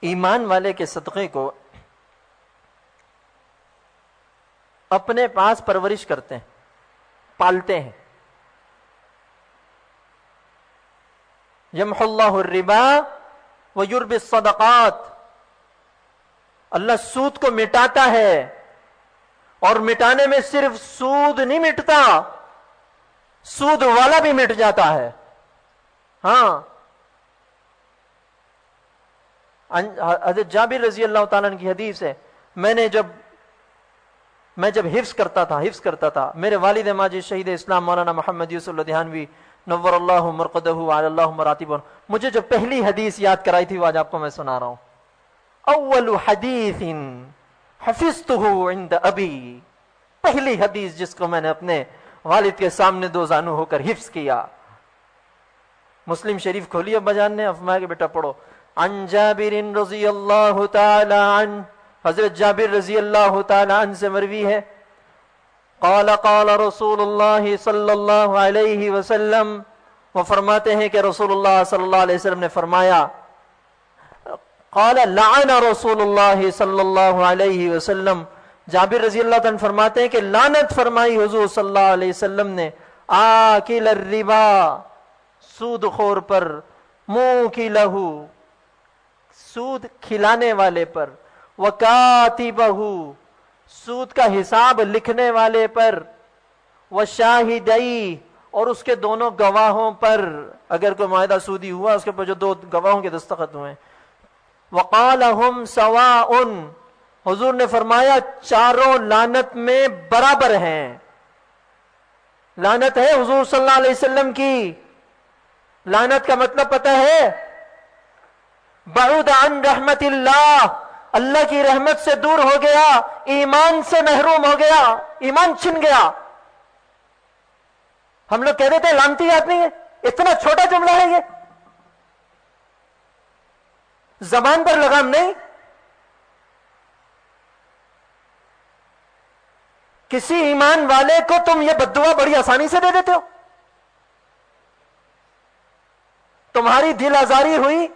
ایمان والے کے صدقے کو اپنے پاس پرورش کرتے ہیں، پالتے ہیں. یمحو اللہ الربا ویربی الصدقات. اللہ سود کو مٹاتا ہے، اور مٹانے میں صرف سود نہیں مٹتا، سود والا بھی مٹ جاتا ہے. ہاں، حضرت جابر رضی اللہ تعالیٰ عنہ کی حدیث ہے، میں جب حفظ کرتا تھا میرے والد ماجد شہید اسلام مولانا محمد یوسف لدھیانوی نور اللہ مرقدہ وعلی اللہ مراتبہ، مجھے جو پہلی حدیث یاد کرائی تھی وہ آج آپ کو میں سنا رہا ہوں. اول حدیث حفظتہ عند ابی، پہلی حدیث جس کو میں نے اپنے والد کے سامنے 2 زانو ہو کر حفظ کیا. مسلم شریف کھولی ابا جان نے، فرمایا کہ بیٹا پڑھو. عن جابر رضی اللہ تعالی عنہ، حضرت جابر رضی اللہ تعالی عنہ سے مروی ہے، قال قال رسول اللہ صلی اللہ علیہ وسلم، وہ فرماتے ہیں کہ رسول اللہ صلی اللہ علیہ وسلم نے فرمایا، قال لعن رسول اللہ صلی اللہ علیہ وسلم، جابر رضی اللہ عنہ فرماتے ہیں کہ لعنت فرمائی حضور صلی اللہ علیہ وسلم نے آکل الربا، سود خور پر، موکلہ، سود کھلانے والے پر، وکاتبہ، سود کا حساب لکھنے والے پر، وشاہدی، اور اس کے دونوں گواہوں پر. اگر کوئی معاہدہ سودی ہوا اس کے پر جو 2 گواہوں کے دستخط ہوئے. وقال ہم سواء، حضور نے فرمایا چاروں لعنت میں برابر ہیں. لعنت ہے حضور صلی اللہ علیہ وسلم کی. لعنت کا مطلب پتہ ہے؟ بعد عن رحمت اللہ، اللہ کی رحمت سے دور ہو گیا، ایمان سے محروم ہو گیا، ایمان چھن گیا. ہم لوگ کہہ دیتے ہیں لعنتی آدمی ہے، اتنا چھوٹا جملہ ہے یہ، زبان پر لگام نہیں. کسی ایمان والے کو تم یہ بددعا بڑی آسانی سے دے دیتے ہو. تمہاری دل آزاری ہوئی،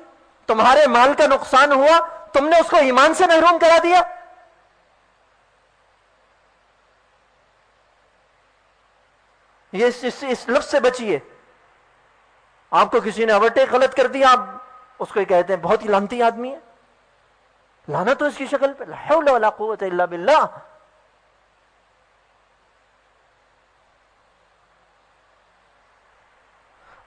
تمہارے مال کا نقصان ہوا، تم نے اس کو ایمان سے محروم کرا دیا. یہ اس لفظ سے بچیے. آپ کو کسی نے اوورٹیک غلط کر دیا، آپ اس کو کہتے ہیں بہت ہی لعنتی آدمی ہے، لعنت تو اس کی شکل پہ. لا حول ولا قوت الا باللہ.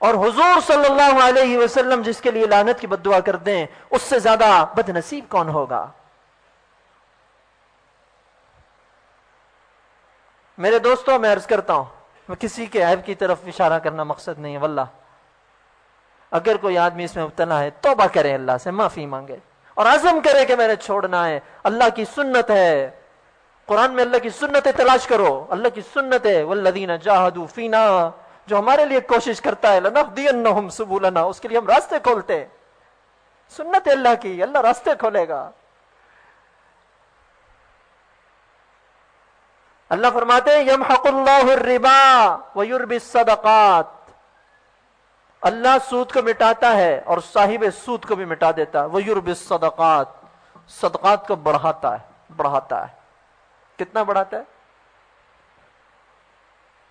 اور حضور صلی اللہ علیہ وسلم جس کے لیے لعنت کی بد دعا کر دیں، اس سے زیادہ بد نصیب کون ہوگا؟ میرے دوستوں، میں عرض کرتا ہوں، میں کسی کے عیب کی طرف اشارہ کرنا مقصد نہیں ہے. واللہ اگر کوئی آدمی اس میں مبتلا ہے، توبہ کرے، اللہ سے معافی مانگے اور عزم کرے کہ میں نے چھوڑنا ہے. اللہ کی سنت ہے، قرآن میں اللہ کی سنتیں تلاش کرو. اللہ کی سنت ہے والذین جاہدوا فینا، جو ہمارے لیے کوشش کرتا ہے لنہدینہم سبلنا، اس کے لیے ہم راستے کھولتے ہیں. سنت اللہ کی، اللہ راستے کھولے گا. اللہ فرماتے ہیں یمحق اللہ الربا ویربی الصدقات، اللہ سود کو مٹاتا ہے اور صاحب سود کو بھی مٹا دیتا ہے. ویربی الصدقات، صدقات کو بڑھاتا ہے. کتنا بڑھاتا ہے؟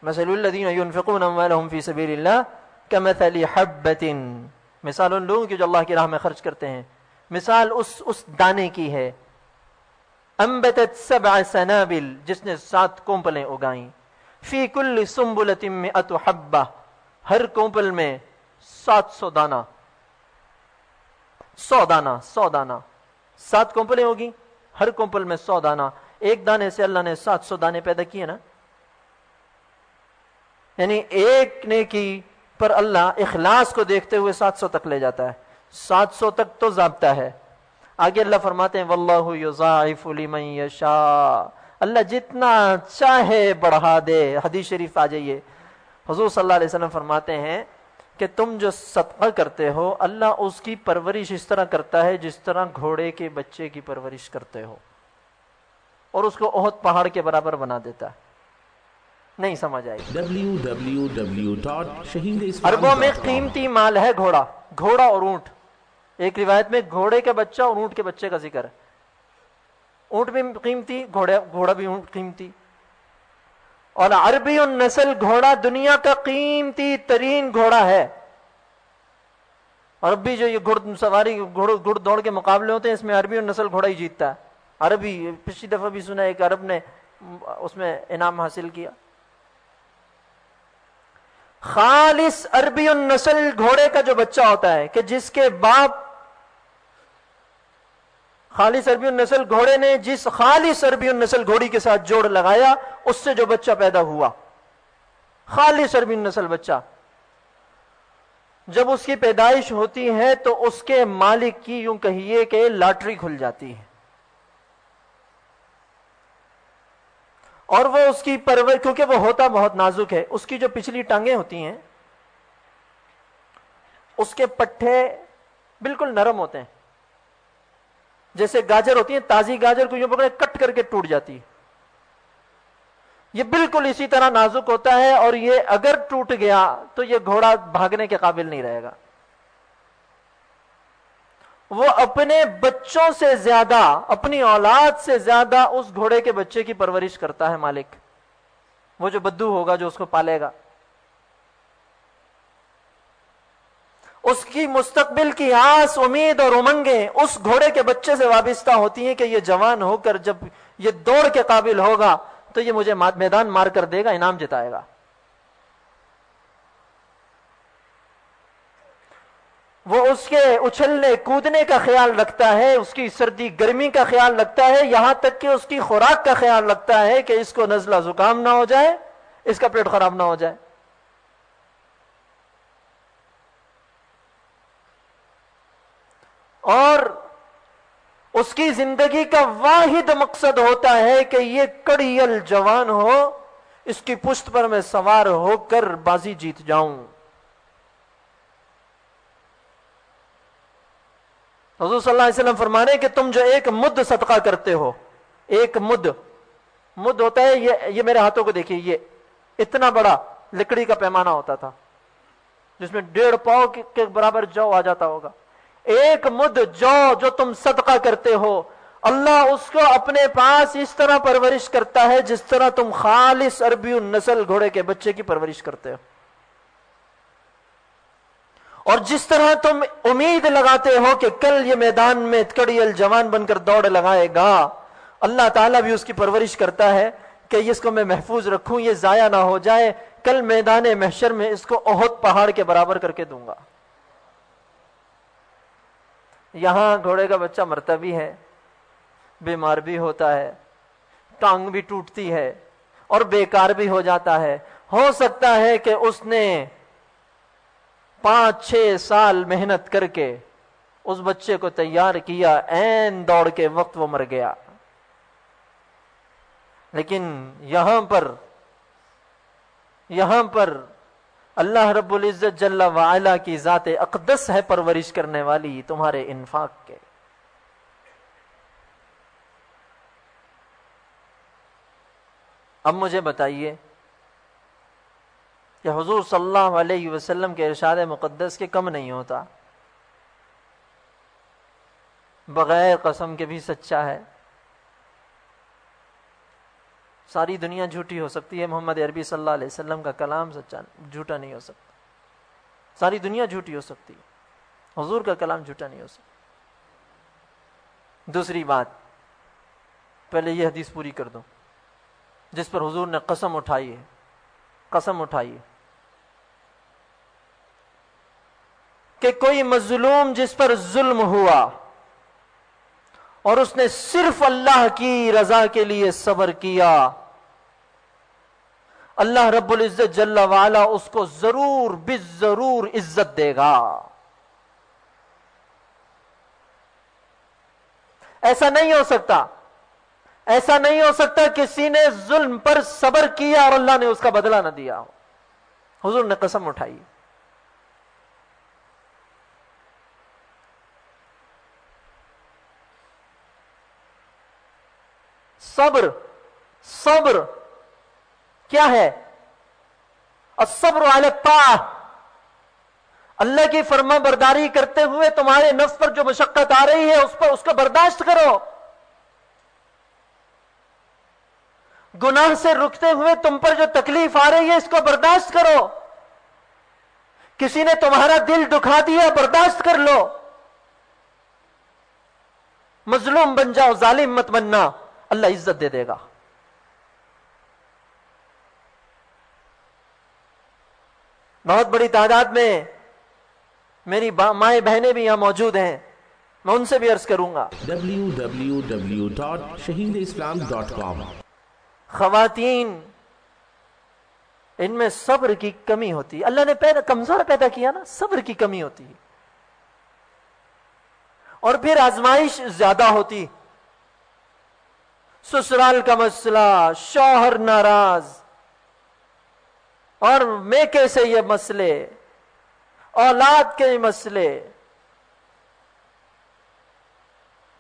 مثل الذین ينفقون اموالهم فی سبیل اللہ کمثل حبۃ، مثال ان لوگوں کی جو اللہ کی راہ میں خرچ کرتے ہیں، مثال اس دانے کی ہے. انبتت 7 سنابل، جس نے 7 کونپلیں اگائیں. فی کل سنبلۃ 100 حبہ، ہر کونپل میں 700 دانہ. 100 دانہ 7 کونپلیں ہوگی، ہر کونپل میں 100 دانہ. ایک دانے سے اللہ نے 700 دانے پیدا کیے نا. یعنی ایک نیکی پر اللہ اخلاص کو دیکھتے ہوئے 700 تک لے جاتا ہے. 700 تک تو ضابطہ ہے. آگے اللہ فرماتے ہیں واللہ یضاعف لمن یشاء، اللہ جتنا چاہے بڑھا دے. حدیث شریف آ جائیے، حضور صلی اللہ علیہ وسلم فرماتے ہیں کہ تم جو صدقہ کرتے ہو، اللہ اس کی پرورش اس طرح کرتا ہے جس طرح گھوڑے کے بچے کی پرورش کرتے ہو، اور اس کو احد پہاڑ کے برابر بنا دیتا ہے. نہیں سمجھ آئی؟ اربوں میں قیمتی مال ہے گھوڑا اور اونٹ. ایک روایت میں گھوڑے کا بچہ اور اونٹ کے بچے کا ذکر ہے. اونٹ بھی قیمتی، گھوڑا بھی اونٹ قیمتی. اور عربی النسل گھوڑا دنیا کا قیمتی ترین گھوڑا ہے. عربی جو یہ گھڑ سواری گھڑ دوڑ کے مقابلے ہوتے ہیں، اس میں عربی النسل گھوڑا ہی جیتتا ہے. عربی، پچھلی دفعہ بھی سنا ایک عرب نے اس میں انعام حاصل کیا. خالص عربی النسل گھوڑے کا جو بچہ ہوتا ہے، کہ جس کے باپ خالص عربی النسل گھوڑے نے جس خالص عربی النسل گھوڑی کے ساتھ جوڑ لگایا، اس سے جو بچہ پیدا ہوا، خالص عربی النسل بچہ، جب اس کی پیدائش ہوتی ہے تو اس کے مالک کی یوں کہیے کہ لاٹری کھل جاتی ہے. اور وہ اس کی پرورش، کیونکہ وہ ہوتا بہت نازک ہے، اس کی جو پچھلی ٹانگیں ہوتی ہیں، اس کے پٹھے بالکل نرم ہوتے ہیں، جیسے گاجر ہوتی ہے، تازی گاجر کو یوں پکڑے کٹ کر کے ٹوٹ جاتی ہے. یہ بالکل اسی طرح نازک ہوتا ہے، اور یہ اگر ٹوٹ گیا تو یہ گھوڑا بھاگنے کے قابل نہیں رہے گا. وہ اپنے بچوں سے زیادہ، اپنی اولاد سے زیادہ اس گھوڑے کے بچے کی پرورش کرتا ہے مالک، وہ جو بدو ہوگا جو اس کو پالے گا. اس کی مستقبل کی آس، امید اور امنگیں اس گھوڑے کے بچے سے وابستہ ہوتی ہیں کہ یہ جوان ہو کر جب یہ دوڑ کے قابل ہوگا تو یہ مجھے میدان مار کر دے گا، انعام جتائے گا. وہ اس کے اچھلنے کودنے کا خیال رکھتا ہے، اس کی سردی گرمی کا خیال رکھتا ہے، یہاں تک کہ اس کی خوراک کا خیال رکھتا ہے کہ اس کو نزلہ زکام نہ ہو جائے، اس کا پیٹ خراب نہ ہو جائے. اور اس کی زندگی کا واحد مقصد ہوتا ہے کہ یہ کڑیل جوان ہو، اس کی پشت پر میں سوار ہو کر بازی جیت جاؤں. حضور صلی اللہ علیہ وسلم فرمانے کہ تم جو ایک مد صدقہ کرتے ہو، ایک مد ہوتا ہے، یہ میرے ہاتھوں کو دیکھیے، یہ اتنا بڑا لکڑی کا پیمانہ ہوتا تھا جس میں 1.5 پاؤ کے برابر جو آ جاتا ہوگا. ایک مد جو تم صدقہ کرتے ہو، اللہ اس کو اپنے پاس اس طرح پرورش کرتا ہے جس طرح تم خالص عربی النسل گھوڑے کے بچے کی پرورش کرتے ہو، اور جس طرح تم امید لگاتے ہو کہ کل یہ میدان میں کڑیل جوان بن کر دوڑ لگائے گا، اللہ تعالیٰ بھی اس کی پرورش کرتا ہے کہ اس کو میں محفوظ رکھوں، یہ ضائع نہ ہو جائے، کل میدان محشر میں اس کو احد پہاڑ کے برابر کر کے دوں گا۔ یہاں گھوڑے کا بچہ مرتا بھی ہے، بیمار بھی ہوتا ہے، ٹانگ بھی ٹوٹتی ہے اور بیکار بھی ہو جاتا ہے۔ ہو سکتا ہے کہ اس نے 5-6 سال محنت کر کے اس بچے کو تیار کیا، عین دوڑ کے وقت وہ مر گیا۔ لیکن یہاں پر اللہ رب العزت جل وعلا کی ذات اقدس ہے پرورش کرنے والی تمہارے انفاق کے۔ اب مجھے بتائیے کہ حضور صلی اللہ علیہ وسلم کے ارشاد مقدس کے کم نہیں ہوتا، بغیر قسم کے بھی سچا ہے۔ ساری دنیا جھوٹی ہو سکتی ہے، محمد عربی صلی اللہ علیہ وسلم کا کلام سچا جھوٹا نہیں ہو سکتا۔ ساری دنیا جھوٹی ہو سکتی ہے، حضور کا کلام جھوٹا نہیں ہو سکتا۔ دوسری بات، پہلے یہ حدیث پوری کر دوں جس پر حضور نے قسم اٹھائی ہے، قسم اٹھائی ہے کہ کوئی مظلوم جس پر ظلم ہوا اور اس نے صرف اللہ کی رضا کے لیے صبر کیا، اللہ رب العزت جل وعلا اس کو ضرور بالضرور عزت دے گا۔ ایسا نہیں ہو سکتا، ایسا نہیں ہو سکتا کسی نے ظلم پر صبر کیا اور اللہ نے اس کا بدلہ نہ دیا۔ حضور نے قسم اٹھائی۔ صبر کیا ہے؟ الصبر علی الطاعہ، اللہ کی فرما برداری کرتے ہوئے تمہارے نفس پر جو مشقت آ رہی ہے اس کو برداشت کرو۔ گناہ سے رکتے ہوئے تم پر جو تکلیف آ رہی ہے اس کو برداشت کرو۔ کسی نے تمہارا دل دکھا دیا، برداشت کر لو۔ مظلوم بن جاؤ، ظالم مت بننا، اللہ عزت دے دے گا۔ بہت بڑی تعداد میں میری مائیں بہنیں بھی یہاں موجود ہیں، میں ان سے بھی عرض کروں گا۔ www.shaheedislam.com خواتین، ان میں صبر کی کمی ہوتی ہے۔ اللہ نے کمزور پیدا کیا نا، صبر کی کمی ہوتی ہے، اور پھر آزمائش زیادہ ہوتی۔ سسرال کا مسئلہ، شوہر ناراض، اور میکے سے یہ مسئلے، اولاد کے مسئلے۔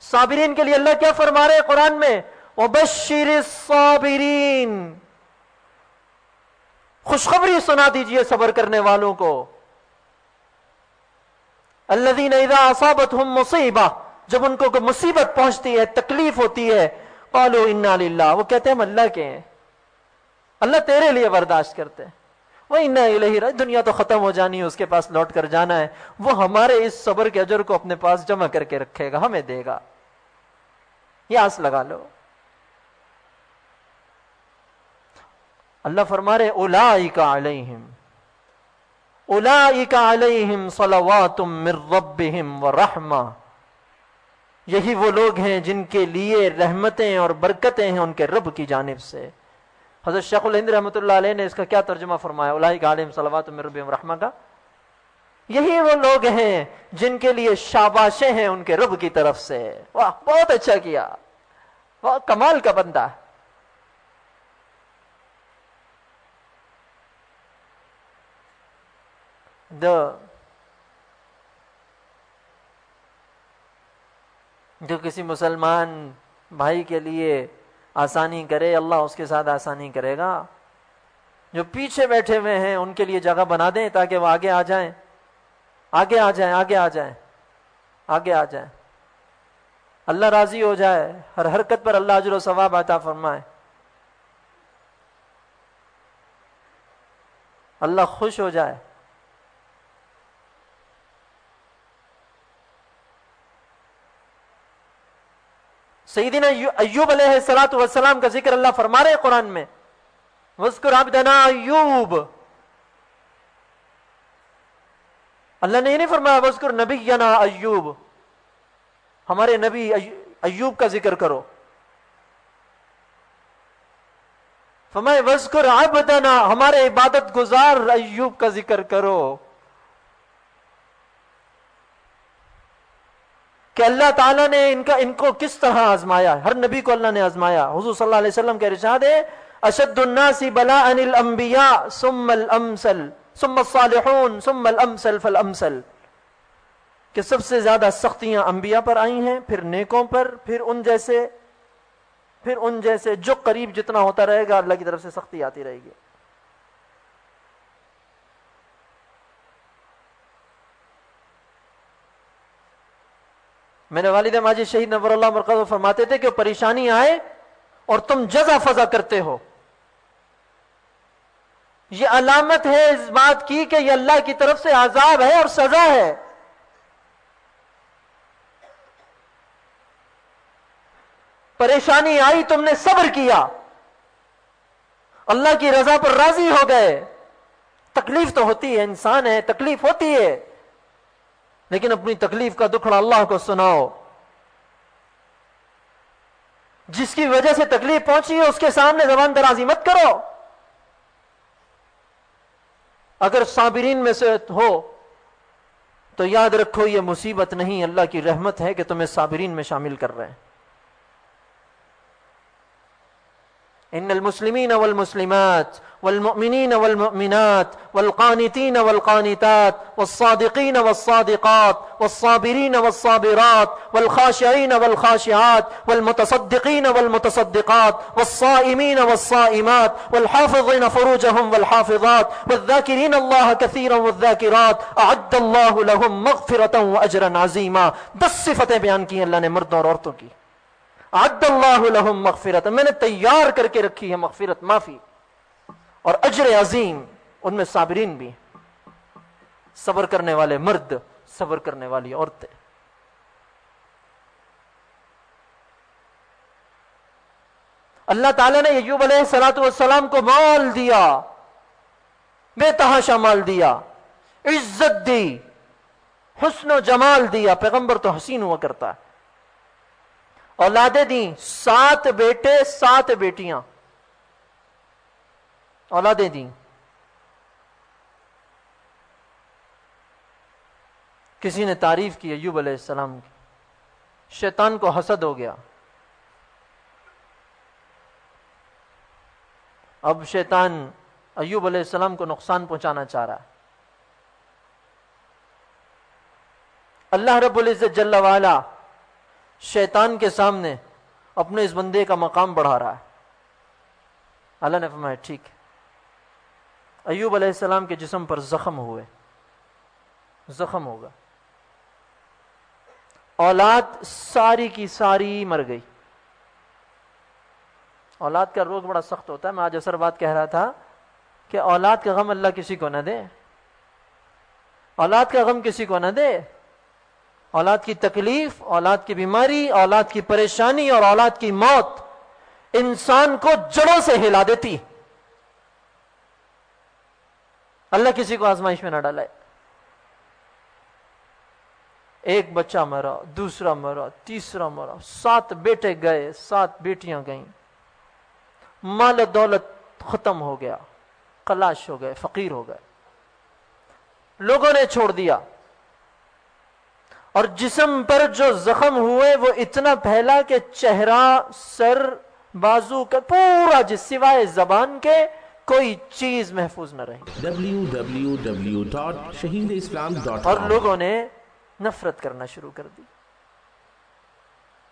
صابرین کے لیے اللہ کیا فرما رہے ہیں قرآن میں؟ وَبَشِّرِ الصَّابِرِينَ، خوشخبری سنا دیجئے صبر کرنے والوں کو۔ الَّذِينَ إِذَا أَصَابَتْهُمْ مُصِيبَةٌ، جب ان کو کوئی مصیبت پہنچتی ہے، تکلیف ہوتی ہے، قَالُوا إِنَّا لِلَّهِ، وہ کہتے ہیں ہم اللہ کے ہیں، اللہ تیرے لیے برداشت کرتے ہیں۔ وَإِنَّا إِلَيْهِ راجعُونَ، دنیا تو ختم ہو جانی ہے، اس کے پاس لوٹ کر جانا ہے، وہ ہمارے اس صبر کے اجر کو اپنے پاس جمع کر کے رکھے گا، ہمیں دے گا، یہ آس لگا لو۔ اللہ فرما رہے اولئک علیہم صلوات من ربہم ورحمہ، یہی وہ لوگ ہیں جن کے لیے رحمتیں اور برکتیں ہیں ان کے رب کی جانب سے۔ حضرت شیخ الہند رحمۃ اللہ علیہ نے اس کا کیا ترجمہ فرمایا اولئک علیہم صلوات من ربہم ورحمہ کا؟ یہی وہ لوگ ہیں جن کے لیے شاباشیں ہیں ان کے رب کی طرف سے۔ واہ، بہت اچھا کیا، واہ کمال کا بندہ۔ جو کسی مسلمان بھائی کے لیے آسانی کرے، اللہ اس کے ساتھ آسانی کرے گا۔ جو پیچھے بیٹھے ہوئے ہیں ان کے لیے جگہ بنا دیں تاکہ وہ آگے آ جائیں، آگے آ جائیں، آگے آ جائیں، آگے آ جائیں۔ اللہ راضی ہو جائے، ہر حرکت پر اللہ اجر و ثواب عطا فرمائے، اللہ خوش ہو جائے۔ سیدنا ایوب علیہ السلام کا ذکر اللہ فرما رہے ہیں قرآن میں، وَاذْكُرْ عَبْدَنَا ایوب۔ اللہ نے یہ نہیں فرمایا وَاذْكُرْ نَبِيَّنَا ایوب، ہمارے نبی ایوب کا ذکر کرو، فرمائے وَاذْكُرْ عَبْدَنَا، ہمارے عبادت گزار ایوب کا ذکر کرو، کہ اللہ تعالیٰ نے ان کو کس طرح آزمایا۔ ہر نبی کو اللہ نے آزمایا۔ حضور صلی اللہ علیہ وسلم کے ارشاد ہے اشد الناس بلاء الانبیاء ثم الامثل ثم الصالحون ثم الامثل فالامثل، کہ سب سے زیادہ سختیاں انبیاء پر آئی ہیں، پھر نیکوں پر، پھر ان جیسے جو قریب جتنا ہوتا رہے گا اللہ کی طرف سے سختی آتی رہے گی۔ میرے والد ماجد شہید نور اللہ مرقدہ فرماتے تھے کہ پریشانی آئے اور تم جزا فضا کرتے ہو، یہ علامت ہے اس بات کی کہ یہ اللہ کی طرف سے عذاب ہے اور سزا ہے۔ پریشانی آئی، تم نے صبر کیا، اللہ کی رضا پر راضی ہو گئے۔ تکلیف تو ہوتی ہے، انسان ہے، تکلیف ہوتی ہے، لیکن اپنی تکلیف کا دکھڑا اللہ کو سناؤ۔ جس کی وجہ سے تکلیف پہنچی ہے اس کے سامنے زبان درازی مت کرو۔ اگر صابرین میں سے ہو تو یاد رکھو یہ مصیبت نہیں، اللہ کی رحمت ہے کہ تمہیں صابرین میں شامل کر رہے ہیں۔ ان المسلمین والمسلمات والمؤمنین والمؤمنات والقانتین والقانتات والصادقین والصادقات والصابرین والصابرات والخاشعین والخاشعات والمتصدقین والمتصدقات والصائمین والصائمات والحافظین فروجهم والحافظات والذاکرین اللہ کثیرا والذاکرات اعد اللہ لهم مغفرۃ واجرا عظیما۔ 10 صفتیں بیان کی اللہ نے مردوں اور عورتوں کی۔ اعد اللہ لهم مغفرۃ، میں نے تیار کر کے رکھی ہے مغفرت، معافی اور اجر عظیم، ان میں صابرین بھی، صبر کرنے والے مرد، صبر کرنے والی عورتیں۔ اللہ تعالیٰ نے ایوب علیہ السلام کو مال دیا، بے تحاشا مال دیا، عزت دی، حسن و جمال دیا، پیغمبر تو حسین ہوا کرتا ہے، اولادیں دیں، 7 بیٹے 7 بیٹیاں اولادیں دیں۔ کسی نے تعریف کی ایوب علیہ السلام کی، شیطان کو حسد ہو گیا، اب شیطان ایوب علیہ السلام کو نقصان پہنچانا چاہ رہا ہے۔ اللہ رب العزت جل وعلا شیطان کے سامنے اپنے اس بندے کا مقام بڑھا رہا ہے۔ اللہ نے فرمایا ٹھیک ہے۔ ایوب علیہ السلام کے جسم پر زخم ہوئے، زخم ہوگا، اولاد ساری کی ساری مر گئی۔ اولاد کا روگ بڑا سخت ہوتا ہے، میں آج اثر بات کہہ رہا تھا کہ اولاد کا غم اللہ کسی کو نہ دے، اولاد کا غم کسی کو نہ دے۔ اولاد کی تکلیف، اولاد کی بیماری، اولاد کی پریشانی اور اولاد کی موت انسان کو جڑوں سے ہلا دیتی۔ اللہ کسی کو آزمائش میں نہ ڈالے۔ ایک بچہ مرا، دوسرا مرا، تیسرا مرا، 7 بیٹے گئے، 7 بیٹیاں گئیں، مال و دولت ختم ہو گیا، خلاش ہو گئے، فقیر ہو گئے، لوگوں نے چھوڑ دیا، اور جسم پر جو زخم ہوئے وہ اتنا پھیلا کہ چہرہ، سر، بازو کا پورا جس سوائے زبان کے کوئی چیز محفوظ نہ رہی۔ www.shaheedislam.com اور لوگوں نے نفرت کرنا شروع کر دی،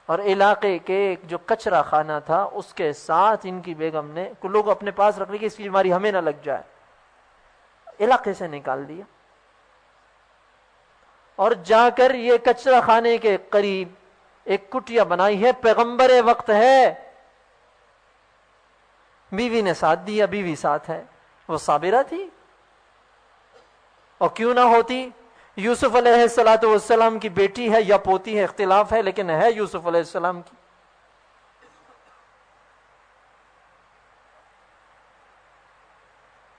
اور علاقے کے جو کچرا خانہ تھا اس کے ساتھ ان کی بیگم نے لوگ اپنے پاس رکھ لی کہ اس کی بیماری ہمیں نہ لگ جائے، علاقے سے نکال دیا، اور جا کر یہ کچرا خانے کے قریب ایک کٹیا بنائی ہے، پیغمبر وقت ہے، بیوی نے ساتھ دیا، بیوی ساتھ ہے، وہ صابرہ تھی. اور کیوں نہ ہوتی؟ یوسف علیہ السلام کی بیٹی ہے یا پوتی ہے، اختلاف ہے، لیکن ہے یوسف علیہ السلام کی.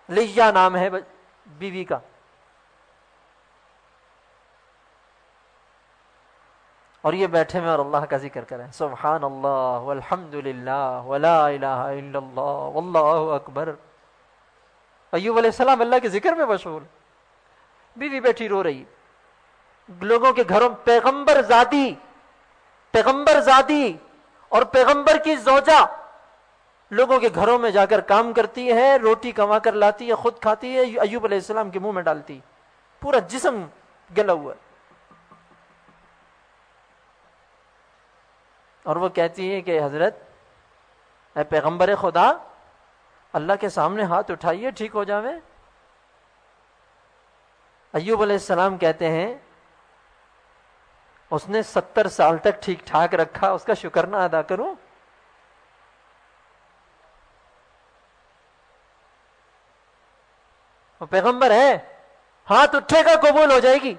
لیا نام ہے بیوی کا. اور یہ بیٹھے میں اور اللہ کا ذکر کریں، سبحان اللہ والحمد للہ ولا الہ الا اللہ واللہ اکبر. ایوب علیہ السلام اللہ کے ذکر میں مشغول، بیوی بیٹھی رو رہی. لوگوں کے گھروں پیغمبر زادی اور پیغمبر کی زوجہ لوگوں کے گھروں میں جا کر کام کرتی ہے، روٹی کما کر لاتی ہے، خود کھاتی ہے، ایوب علیہ السلام کے منہ میں ڈالتی، پورا جسم گلا ہوا ہے. اور وہ کہتی ہے کہ حضرت اے پیغمبر خدا، اللہ کے سامنے ہاتھ اٹھائیے ٹھیک ہو جاویں. ایوب علیہ السلام کہتے ہیں اس نے 70 سال تک ٹھیک ٹھاک رکھا، اس کا شکر نہ ادا کروں؟ وہ پیغمبر ہے، ہاتھ اٹھے گا قبول ہو جائے گی.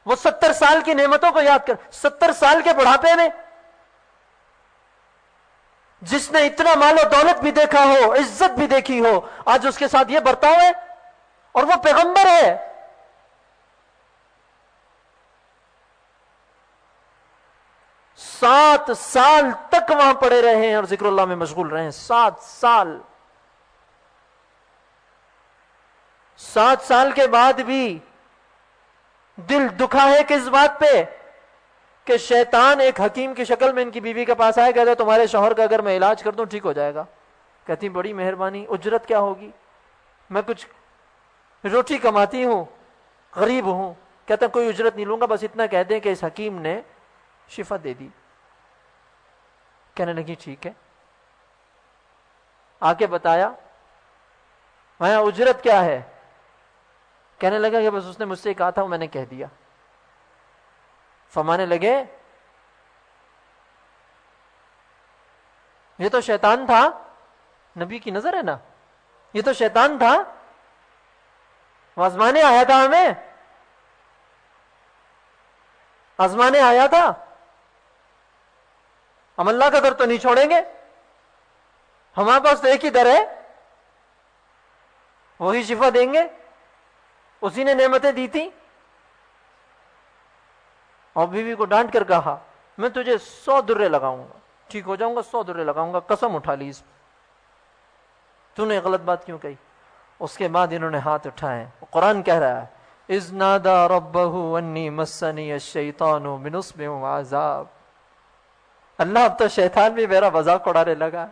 وہ 70 سال کی نعمتوں کو یاد کر، 70 سال کے بڑھاپے میں جس نے اتنا مال و دولت بھی دیکھا ہو، عزت بھی دیکھی ہو، آج اس کے ساتھ یہ برتاؤ ہے، اور وہ پیغمبر ہے. 7 سال تک وہاں پڑے رہے ہیں اور ذکر اللہ میں مشغول رہے ہیں. 7 سال. 7 سال کے بعد بھی دل دکھا ہے کس بات پہ کہ شیطان ایک حکیم کی شکل میں ان کی بیوی کے پاس آئے، کہتا تمہارے شوہر کا اگر میں علاج کر دوں ٹھیک ہو جائے گا. کہتی بڑی مہربانی، اجرت کیا ہوگی؟ میں کچھ روٹی کماتی ہوں، غریب ہوں. کہتا کوئی اجرت نہیں لوں گا، بس اتنا کہہ دیں کہ اس حکیم نے شفا دے دی. کہنے لگی ٹھیک ہے. آ کے بتایا میں اجرت کیا ہے؟ کہنے لگا کہ بس اس نے مجھ سے کہا تھا وہ میں نے کہہ دیا. فرمانے لگے یہ تو شیطان تھا. نبی کی نظر ہے نا، یہ تو شیطان تھا، آزمانے آیا تھا ہمیں، آزمانے آیا تھا. ہم اللہ کا در تو نہیں چھوڑیں گے، ہمارے پاس تو ایک ہی در ہے، وہی شفا دیں گے، اسی نے نعمتیں دی تھی. اور بیوی کو ڈانٹ کر کہا میں تجھے 100 درے لگاؤں گا، ٹھیک ہو جاؤں گا، 100 درے لگاؤں گا. قسم اٹھا لی اس تو نے غلط بات کیوں کہی؟ اس کے بعد انہوں نے ہاتھ اٹھائے. قرآن کہہ رہا ہے اذ نادى ربه انی مسنی الشیطان بنصب وعذاب. اللہ اب تو شیطان بھی میرا مذاق اڑانے لگا.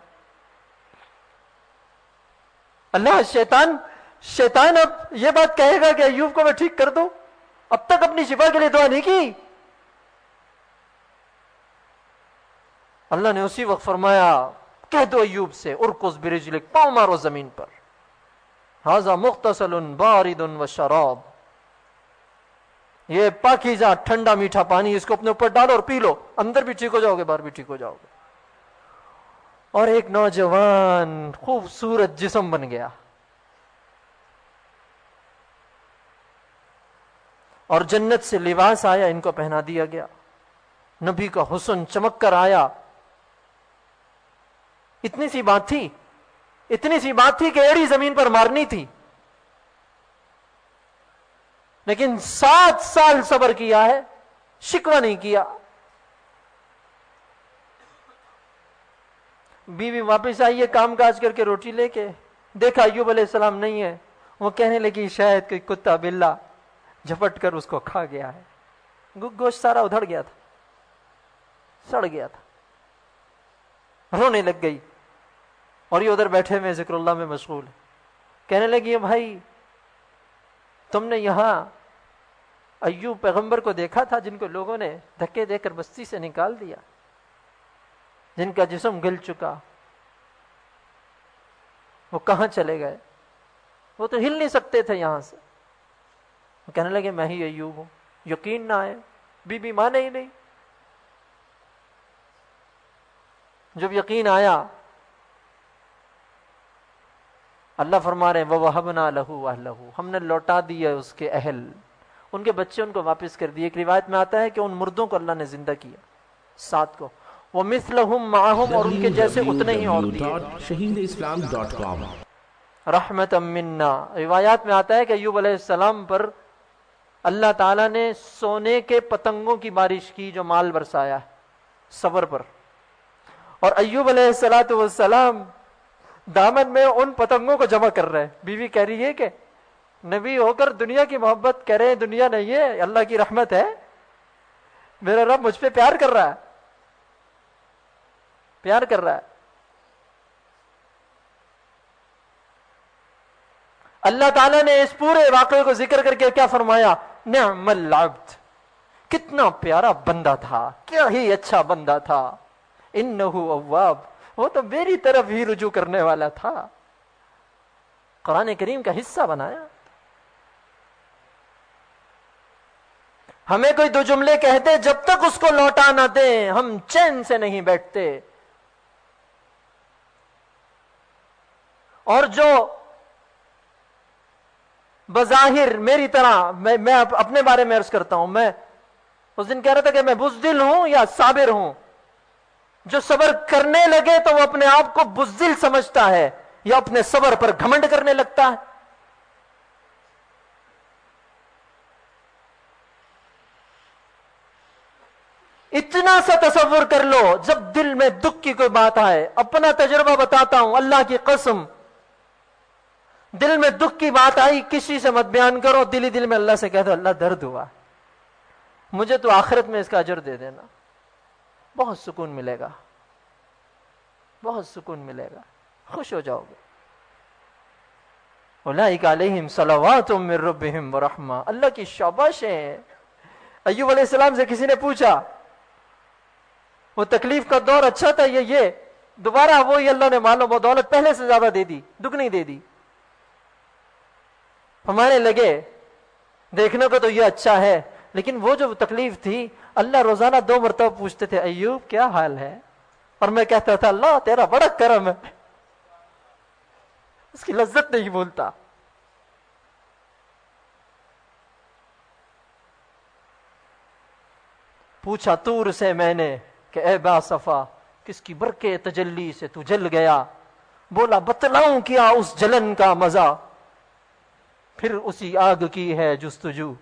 اللہ شیطان اب یہ بات کہے گا کہ ایوب کو میں ٹھیک کر دوں؟ اب تک اپنی شفا کے لیے دعا نہیں کی. اللہ نے اسی وقت فرمایا کہہ دو ایوب سے ارکض برجلک، پاؤں مارو زمین پر، ھذا مغتسل بارد وشراب، یہ پاکیزہ ٹھنڈا میٹھا پانی، اس کو اپنے اوپر ڈالو اور پی لو، اندر بھی ٹھیک ہو جاؤ گے، باہر بھی ٹھیک ہو جاؤ گے. اور ایک نوجوان خوبصورت جسم بن گیا. اور جنت سے لباس آیا، ان کو پہنا دیا گیا. نبی کا حسن چمک کر آیا. اتنی سی بات تھی کہ ایڑی زمین پر مارنی تھی، لیکن 7 سال صبر کیا ہے، شکوہ نہیں کیا. بیوی واپس آئی ہے کام کاج کر کے، روٹی لے کے، دیکھا ایوب علیہ السلام نہیں ہے. وہ کہنے لگی شاید کوئی کتا بلا جھپٹ کر اس کو کھا گیا ہے. گوشت سارا ادھڑ گیا تھا، سڑ گیا تھا. رونے لگ گئی اور یہ ادھر بیٹھے میں ذکر اللہ میں مشغول ہے. کہنے لگی بھائی تم نے یہاں ایوب پیغمبر کو دیکھا تھا جن کو لوگوں نے دھکے دے کر بستی سے نکال دیا، جن کا جسم گل چکا، وہ کہاں چلے گئے؟ وہ تو ہل نہیں سکتے تھے یہاں سے. کہنے لگے میں ہی ایوب ہوں. یقین نہ آئے بی بی مانے ہی نہیں. جب یقین آیا اللہ فرما رہے ہیں وَوَهَبْنَا لَهُ أَهْلَهُ، ہم نے لوٹا دیا اس کے اہل، ان کے بچے ان کو واپس کر دیے. ایک روایت میں آتا ہے کہ ان مردوں کو اللہ نے زندہ کیا، 7 کو. وَمِثْلَهُمْ مَعَهُمْ، اور ان کے جیسے اتنے ہی اور دیے. www.shaheedislam.com. رحمتا منا، روایات میں آتا ہے کہ ایوب علیہ السلام پر اللہ تعالیٰ نے سونے کے پتنگوں کی بارش کی جو مال برسایا صبر پر. اور ایوب علیہ السلام دامن میں ان پتنگوں کو جمع کر رہے ہیں. بیوی کہہ رہی ہے کہ نبی ہو کر دنیا کی محبت کرے، دنیا نہیں ہے، اللہ کی رحمت ہے، میرا رب مجھ پہ پیار کر رہا ہے، پیار کر رہا ہے. اللہ تعالیٰ نے اس پورے واقعے کو ذکر کر کے کیا فرمایا؟ نعم العبد، کتنا پیارا بندہ تھا، کیا ہی اچھا بندہ تھا، انہ اواب، وہ تو میری طرف ہی رجوع کرنے والا تھا. قرآن کریم کا حصہ بنایا. ہمیں کوئی 2 جملے کہتے جب تک اس کو لوٹا نہ دیں ہم چین سے نہیں بیٹھتے. اور جو بظاہر میری طرح، میں اپنے بارے میں عرض کرتا ہوں، میں اس دن کہہ رہا تھا کہ میں بزدل ہوں یا صابر ہوں. جو صبر کرنے لگے تو وہ اپنے آپ کو بزدل سمجھتا ہے یا اپنے صبر پر گھمنڈ کرنے لگتا ہے. اتنا سا تصور کر لو، جب دل میں دکھ کی کوئی بات آئے، اپنا تجربہ بتاتا ہوں اللہ کی قسم، دل میں دکھ کی بات آئی کسی سے مت بیان کرو، دل ہی دل میں اللہ سے کہہ دو اللہ درد ہوا، مجھے تو آخرت میں اس کا اجر دے دینا، بہت سکون ملے گا، بہت سکون ملے گا، خوش ہو جاؤ گے. اولئک علیہم صلوات من ربہم ورحمہ، اللہ کی شاباشیں. ایوب علیہ السلام سے کسی نے پوچھا وہ تکلیف کا دور اچھا تھا یہ دوبارہ وہی اللہ نے معلوم و دولت پہلے سے زیادہ دے دی، دگنی دے دی. ہمارے لگے دیکھنے کو تو یہ اچھا ہے، لیکن وہ جو تکلیف تھی اللہ روزانہ 2 مرتبہ پوچھتے تھے ایوب کیا حال ہے، اور میں کہتا تھا اللہ تیرا بڑا کرم ہے. اس کی لذت نہیں بولتا. پوچھا طور سے میں نے کہ اے با صفا کس کی برقے تجلی سے تو جل گیا، بولا بتلاؤں کیا اس جلن کا مزہ، پھر اسی آگ کی ہے جستجو،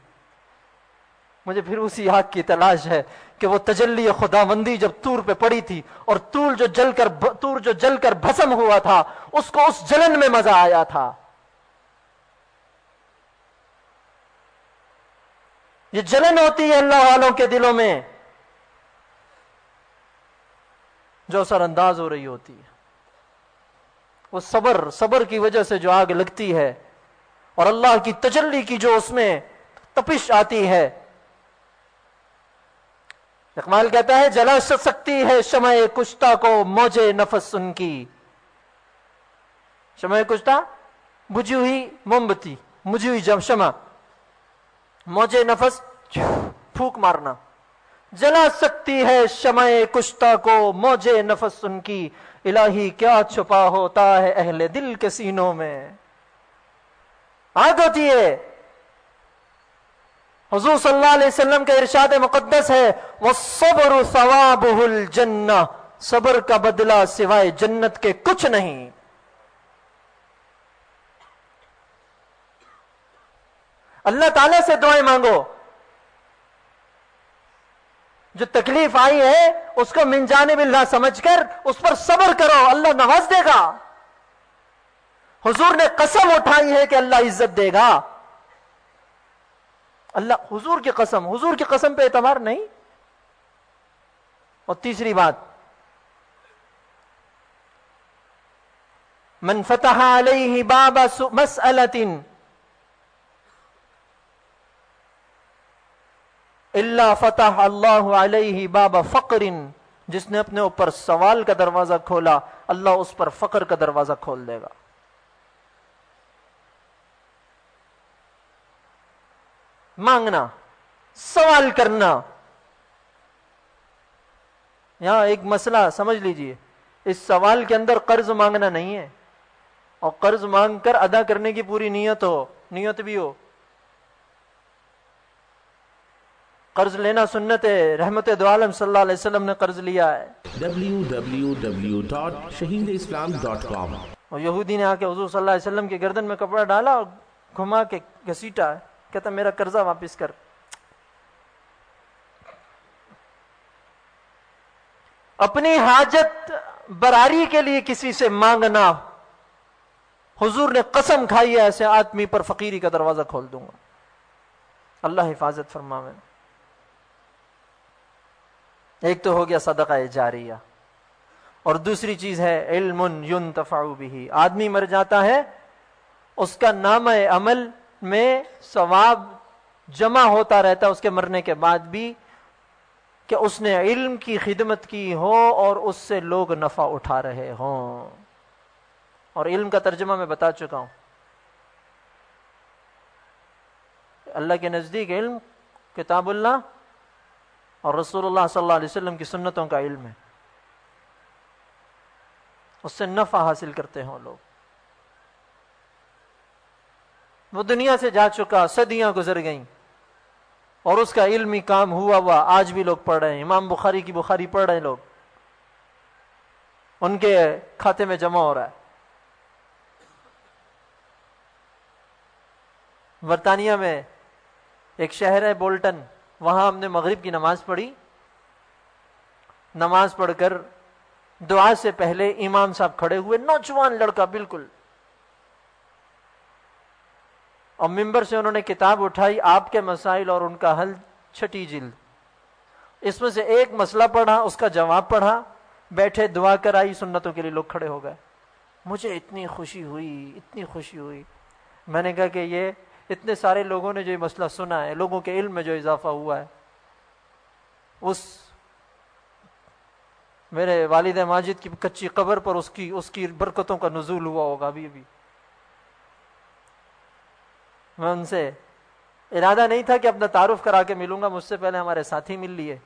مجھے پھر اسی آگ کی تلاش ہے کہ وہ تجلی خداوندی جب طور پہ پڑی تھی اور طور جو جل کر بھسم ہوا تھا اس کو اس جلن میں مزہ آیا تھا. یہ جلن ہوتی ہے اللہ والوں کے دلوں میں جو اثر انداز ہو رہی ہوتی ہے. وہ صبر کی وجہ سے جو آگ لگتی ہے اور اللہ کی تجلی کی جو اس میں تپش آتی ہے. اقبال کہتا ہے جلا سکتی ہے شمع کشتہ کو موج نفس ان کی. شمع کشتہ بجھی ہوئی موم بتی، بجھی ہوئی شمع، موج نفس پھونک مارنا. جلا سکتی ہے شمع کشتہ کو موج نفس ان کی، الہی کیا چھپا ہوتا ہے اہل دل کے سینوں میں. آگ ہوتی ہے. حضور صلی اللہ علیہ وسلم کا ارشاد مقدس ہے وَالصَّبْرُ ثَوَابُهُ الْجَنَّةُ، صبر کا بدلہ سوائے جنت کے کچھ نہیں. اللہ تعالیٰ سے دعائیں مانگو. جو تکلیف آئی ہے اس کو من جانب اللہ سمجھ کر اس پر صبر کرو، اللہ نواز دے گا. حضور نے قسم اٹھائی ہے کہ اللہ عزت دے گا. اللہ حضور کی قسم پہ اعتبار نہیں. اور تیسری بات، من فتح علیہ باب مسئلۃ الا فتح اللہ علیہ باب فقر، جس نے اپنے اوپر سوال کا دروازہ کھولا اللہ اس پر فقر کا دروازہ کھول دے گا. مانگنا، سوال کرنا، یہاں ایک مسئلہ سمجھ لیجئے، اس سوال کے اندر قرض مانگنا نہیں ہے، اور قرض مانگ کر ادا کرنے کی پوری نیت بھی ہو۔ قرض لینا سنت ہے، رحمت دو عالم صلی اللہ علیہ وسلم نے قرض لیا ہے۔ www.shaheedislam.com اور یہودی نے آ کے حضور صلی اللہ علیہ وسلم کے گردن میں کپڑا ڈالا اور گھما کے گھسیٹا، کہتا میرا قرضہ واپس کر۔ اپنی حاجت براری کے لیے کسی سے مانگنا، حضور نے قسم کھائی ہے ایسے آدمی پر فقیری کا دروازہ کھول دوں گا۔ اللہ حفاظت فرمائے۔ ایک تو ہو گیا صدقہ جاریہ، اور دوسری چیز ہے علم ينتفع به۔ آدمی مر جاتا ہے، اس کا نامہ عمل میں ثواب جمع ہوتا رہتا ہے اس کے مرنے کے بعد بھی، کہ اس نے علم کی خدمت کی ہو اور اس سے لوگ نفع اٹھا رہے ہوں۔ اور علم کا ترجمہ میں بتا چکا ہوں، اللہ کے نزدیک علم کتاب اللہ اور رسول اللہ صلی اللہ علیہ وسلم کی سنتوں کا علم ہے، اس سے نفع حاصل کرتے ہوں لوگ۔ وہ دنیا سے جا چکا، صدیاں گزر گئیں، اور اس کا علمی کام ہوا آج بھی لوگ پڑھ رہے ہیں۔ امام بخاری کی بخاری پڑھ رہے ہیں لوگ، ان کے کھاتے میں جمع ہو رہا ہے۔ برطانیہ میں ایک شہر ہے بولٹن، وہاں ہم نے مغرب کی نماز پڑھی۔ نماز پڑھ کر دعا سے پہلے امام صاحب کھڑے ہوئے، نوجوان لڑکا بالکل، اور ممبر سے انہوں نے کتاب اٹھائی آپ کے مسائل اور ان کا حل، 6 جلد۔ اس میں سے ایک مسئلہ پڑھا، اس کا جواب پڑھا، بیٹھے دعا کرائی، سنتوں کے لیے لوگ کھڑے ہو گئے۔ مجھے اتنی خوشی ہوئی، میں نے کہا کہ یہ اتنے سارے لوگوں نے جو یہ مسئلہ سنا ہے، لوگوں کے علم میں جو اضافہ ہوا ہے، اس میرے والد ماجد کی کچی قبر پر اس کی برکتوں کا نزول ہوا ہوگا ابھی۔ میں ان سے ارادہ نہیں تھا کہ اپنا تعارف کرا کے ملوں گا، مجھ سے پہلے ہمارے ساتھی مل لیے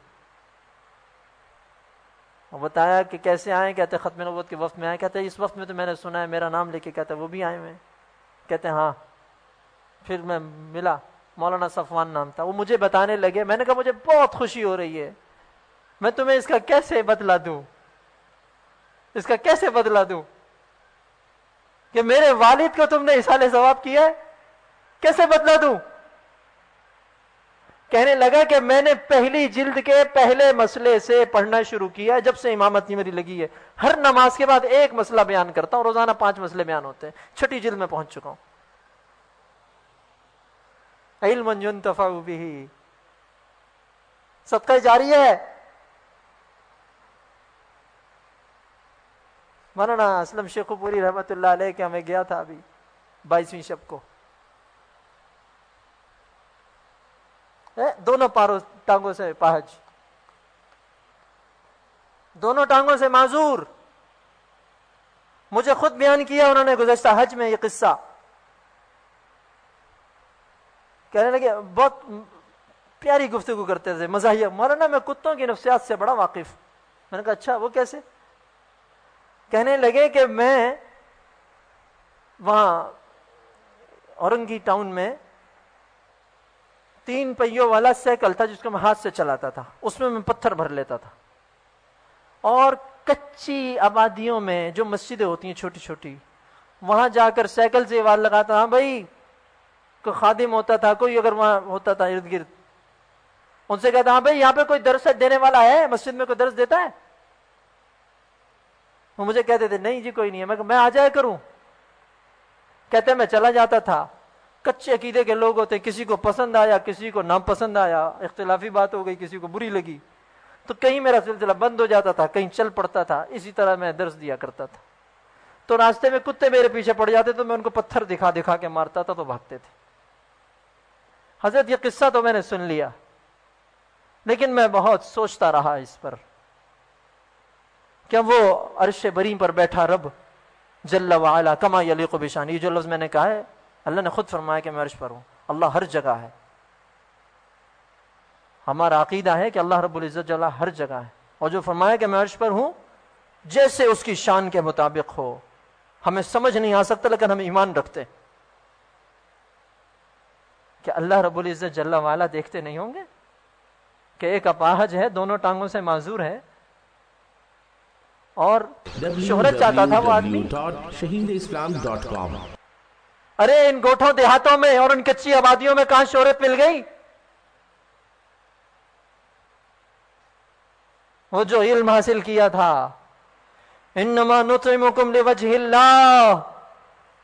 اور بتایا کہ کیسے آئے، کہتے ختم نبوت کے وقت میں آئے، کہتے اس وقت میں تو میں نے سنا ہے، میرا نام لے کے کہتے وہ بھی آئے ہوئے، کہتے ہاں۔ پھر میں ملا، مولانا صفوان نام تھا، وہ مجھے بتانے لگے، میں نے کہا مجھے بہت خوشی ہو رہی ہے، میں تمہیں اس کا کیسے بدلہ دوں کہ میرے والد کو تم نے اصال ثواب کیا ہے، کیسے بدلہ دوں؟ کہنے لگا کہ میں نے پہلی جلد کے پہلے مسئلے سے پڑھنا شروع کیا جب سے امامت میری لگی ہے، ہر نماز کے بعد ایک مسئلہ بیان کرتا ہوں، روزانہ 5 مسئلے بیان ہوتے ہیں، 6 جلد میں پہنچ چکا ہوں۔ علم ينتفع به، صدقہ جاریہ ہے۔ مولانا اسلم شیخو پوری رحمت اللہ علیہ کے ہمیں گیا تھا ابھی 22ویں شب کو، دونوں ٹانگوں سے پاہج، دونوں ٹانگوں سے معذور۔ مجھے خود بیان کیا انہوں نے گزشتہ حج میں یہ قصہ، کہنے لگے بہت پیاری گفتگو کرتے تھے، مزاحیہ، مولانا میں کتوں کی نفسیات سے بڑا واقف۔ میں نے کہا اچھا وہ کیسے؟ کہنے لگے کہ میں وہاں اورنگی ٹاؤن میں 3 پہیوں والا سائیکل تھا جس کو میں ہاتھ سے چلاتا تھا، اس میں پتھر بھر لیتا تھا، اور کچی آبادیوں میں جو مسجدیں ہوتی ہیں چھوٹی چھوٹی، وہاں جا کر سائیکل سے آواز لگاتا، ہاں بھائی، کوئی خادم ہوتا تھا، کوئی اگر وہاں ہوتا تھا ارد گرد، ان سے کہتا ہاں بھائی یہاں پہ کوئی درس دینے والا ہے، مسجد میں کوئی درس دیتا ہے؟ وہ مجھے کہتے تھے نہیں جی کوئی نہیں ہے، میں آ جایا کروں؟ کہتے میں چلا جاتا تھا، کچے عقیدے کے لوگ ہوتے، کسی کو پسند آیا کسی کو ناپسند آیا، اختلافی بات ہو گئی، کسی کو بری لگی تو کہیں میرا سلسلہ بند ہو جاتا تھا، کہیں چل پڑتا تھا، اسی طرح میں درس دیا کرتا تھا۔ تو راستے میں کتے میرے پیچھے پڑ جاتے تو میں ان کو پتھر دکھا دکھا کے مارتا تھا تو بھاگتے تھے۔ حضرت یہ قصہ تو میں نے سن لیا، لیکن میں بہت سوچتا رہا اس پر، کیا وہ عرش بری پر بیٹھا رب جل وعلا کما یلیق بشان، یہ جو لفظ میں نے کہا ہے اللہ نے خود فرمایا کہ میں عرش پر ہوں، اللہ ہر جگہ ہے۔ ہمارا عقیدہ ہے کہ اللہ رب العزت جل ہر جگہ ہے، اور جو فرمایا کہ میں عرش پر ہوں جیسے اس کی شان کے مطابق ہو. ہمیں سمجھ نہیں آ سکتا لیکن ہم ایمان رکھتے کہ اللہ رب العزت جل وعلا دیکھتے نہیں ہوں گے کہ ایک اپاہج ہے، دونوں ٹانگوں سے معذور ہے اور شہرت چاہتا تھا وہ آدمی. www.shaheedislam.com. ارے ان گوٹھوں دیہاتوں میں اور ان کچی آبادیوں میں کہاں شہرت مل گئی؟ وہ جو علم حاصل کیا تھا، انما نطعمکم لوجہ اللہ،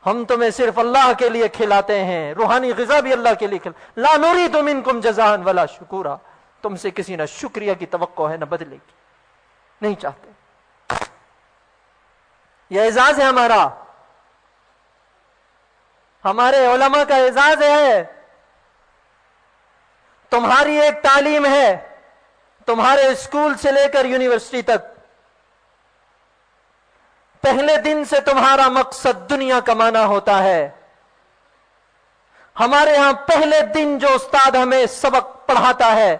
ہم تمہیں صرف اللہ کے لیے کھلاتے ہیں، روحانی غذا بھی اللہ کے لیے لا نرید منکم جزاء ولا شکورا، تم سے کسی نہ شکریہ کی توقع ہے نہ بدلے کی، نہیں چاہتے. یہ اعزاز ہے ہمارا، ہمارے علماء کا اعزاز ہے. تمہاری ایک تعلیم ہے، تمہارے اسکول سے لے کر یونیورسٹی تک، پہلے دن سے تمہارا مقصد دنیا کمانا ہوتا ہے. ہمارے ہاں پہلے دن جو استاد ہمیں سبق پڑھاتا ہے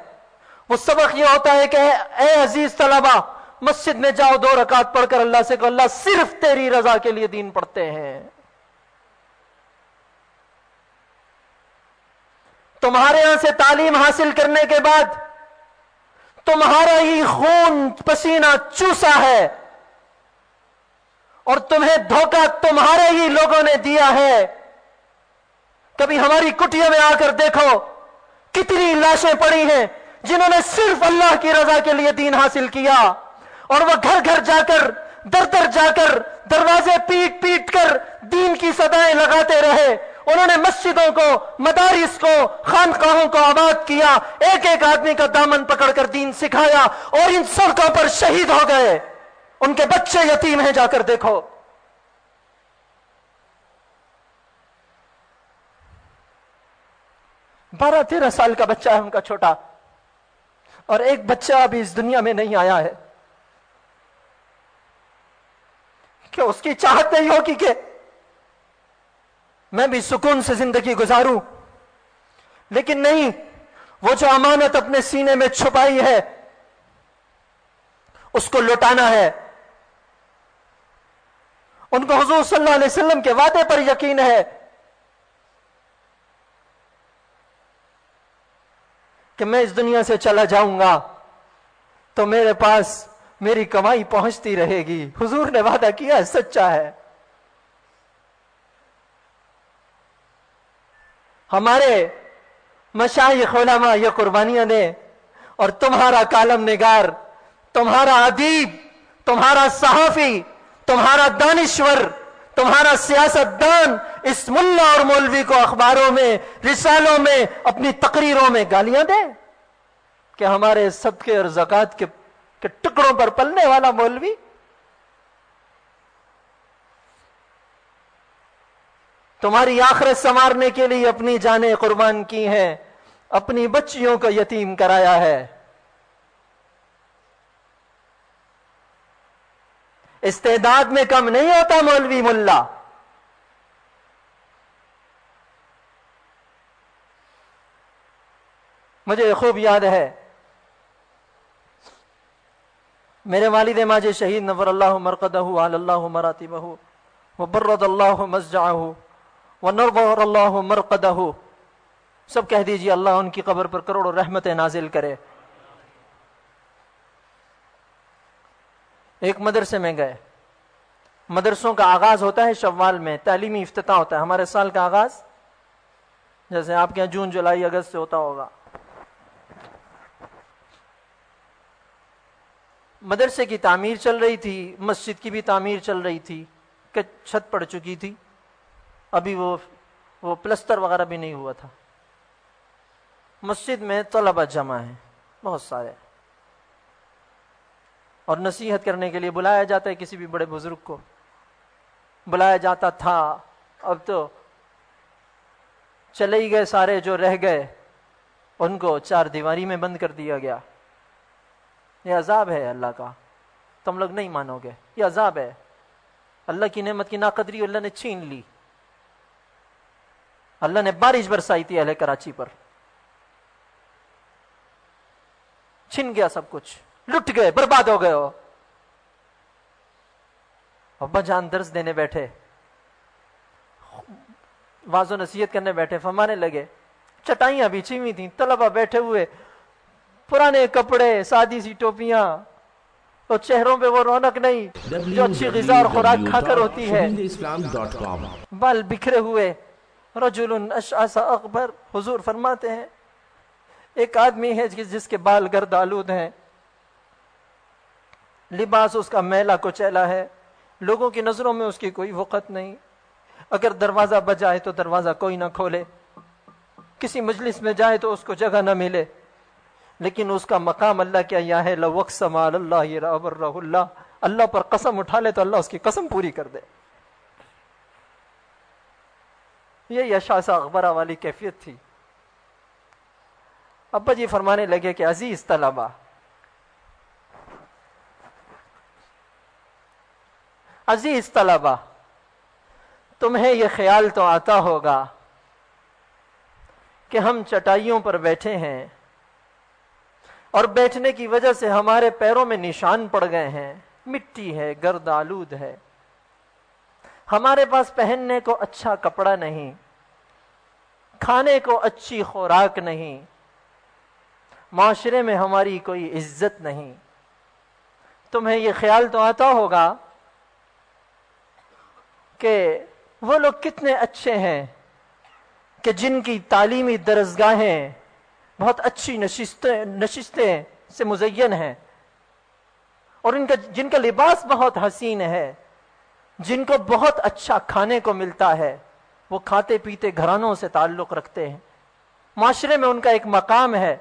وہ سبق یہ ہوتا ہے کہ اے عزیز طلبہ، مسجد میں جاؤ، 2 رکعت پڑھ کر اللہ سے کہو اللہ صرف تیری رضا کے لیے دین پڑھتے ہیں. تمہارے ہاں سے تعلیم حاصل کرنے کے بعد تمہارا ہی خون پسینہ چوسا ہے اور تمہیں دھوکہ تمہارے ہی لوگوں نے دیا ہے. کبھی ہماری کٹیوں میں آ کر دیکھو کتنی لاشیں پڑی ہیں جنہوں نے صرف اللہ کی رضا کے لیے دین حاصل کیا، اور وہ گھر گھر جا کر، در در جا کر، دروازے پیٹ پیٹ کر دین کی صدائیں لگاتے رہے. انہوں نے مسجدوں کو، مدارس کو، خانقاہوں کو آباد کیا، ایک ایک آدمی کا دامن پکڑ کر دین سکھایا، اور ان سڑکوں پر شہید ہو گئے. ان کے بچے یتیم ہیں، جا کر دیکھو. بارہ 13 سال کا بچہ ہے ان کا چھوٹا، اور ایک بچہ ابھی اس دنیا میں نہیں آیا ہے کہ اس کی چاہت نہیں ہوگی کہ میں بھی سکون سے زندگی گزاروں. لیکن نہیں، وہ جو امانت اپنے سینے میں چھپائی ہے اس کو لوٹانا ہے. ان کو حضور صلی اللہ علیہ وسلم کے وعدے پر یقین ہے کہ میں اس دنیا سے چلا جاؤں گا تو میرے پاس میری کمائی پہنچتی رہے گی. حضور نے وعدہ کیا، سچا ہے. ہمارے مشائخ علماء یہ قربانیاں دیں، اور تمہارا کالم نگار، تمہارا ادیب، تمہارا صحافی، تمہارا دانشور، تمہارا سیاست دان اس ملا اور مولوی کو اخباروں میں، رسالوں میں، اپنی تقریروں میں گالیاں دے کہ ہمارے صدقے اور زکوٰۃ کے ٹکڑوں پر پلنے والا مولوی. تمہاری آخرت سنوارنے کے لیے اپنی جانیں قربان کی ہیں، اپنی بچیوں کو یتیم کرایا ہے. استعداد میں کم نہیں ہوتا مولوی ملا. مجھے خوب یاد ہے میرے والد ماجد شہید نور اللہ مرقدہ علی اللہ مراتبہ وبرد اللہ مسجعہ ونور اللہ مرقدہ. سب کہہ دیجئے اللہ ان کی قبر پر کروڑوں رحمتیں نازل کرے. ایک مدرسے میں گئے. مدرسوں کا آغاز ہوتا ہے شوال میں، تعلیمی افتتاح ہوتا ہے. ہمارے سال کا آغاز جیسے آپ کے یہاں جون، جولائی، اگست سے ہوتا ہوگا. مدرسے کی تعمیر چل رہی تھی، مسجد کی بھی تعمیر چل رہی تھی کہ چھت پڑ چکی تھی، ابھی وہ پلسٹر وغیرہ بھی نہیں ہوا تھا. مسجد میں طلبہ جمع ہیں بہت سارے، اور نصیحت کرنے کے لیے بلایا جاتا ہے. کسی بھی بڑے بزرگ کو بلایا جاتا تھا. اب تو چلے ہی گئے سارے، جو رہ گئے ان کو 4 دیواری میں بند کر دیا گیا. یہ عذاب ہے اللہ کا، تم لوگ نہیں مانو گے. یہ عذاب ہے، اللہ کی نعمت کی ناقدری اللہ نے چھین لی. اللہ نے بارش برسائی تھی اہل کراچی پر، چھن گیا سب کچھ. لٹ گئے، برباد ہو گئے ہو۔ ابا جان درس دینے بیٹھے، واعظ و نصیحت کرنے بیٹھے، فرمانے لگے، چٹائیاں بچھی ہوئی تھیں، طلبہ بیٹھے ہوئے، پرانے کپڑے، سادی سی ٹوپیاں، اور چہروں پہ وہ رونق نہیں جو اچھی غذا اور خوراک کھا کر ہوتی ہے، www.shahindeislam.com بال بکھرے ہوئے، رجل اشعث اغبر۔ حضور فرماتے ہیں ایک آدمی ہے جس کے بال گرد آلود ہیں، لباس اس کا میلا کچیلا ہے، لوگوں کی نظروں میں اس کی کوئی وقت نہیں، اگر دروازہ بجائے تو دروازہ کوئی نہ کھولے، کسی مجلس میں جائے تو اس کو جگہ نہ ملے، لیکن اس کا مقام اللہ کیا یہ ہے، لو اقسم علی اللہ لابرہ اللہ، اللہ پر قسم اٹھا لے تو اللہ اس کی قسم پوری کر دے۔ یہ اشعث اغبرہ والی کیفیت تھی۔ ابا جی فرمانے لگے کہ عزیز طلبہ، عزیز طلبہ، تمہیں یہ خیال تو آتا ہوگا کہ ہم چٹائیوں پر بیٹھے ہیں اور بیٹھنے کی وجہ سے ہمارے پیروں میں نشان پڑ گئے ہیں، مٹی ہے، گرد آلود ہے، ہمارے پاس پہننے کو اچھا کپڑا نہیں، کھانے کو اچھی خوراک نہیں، معاشرے میں ہماری کوئی عزت نہیں۔ تمہیں یہ خیال تو آتا ہوگا کہ وہ لوگ کتنے اچھے ہیں کہ جن کی تعلیمی درسگاہیں بہت اچھی نشستیں سے مزین ہیں، اور جن کا لباس بہت حسین ہے، جن کو بہت اچھا کھانے کو ملتا ہے، وہ کھاتے پیتے گھرانوں سے تعلق رکھتے ہیں، معاشرے میں ان کا ایک مقام ہے،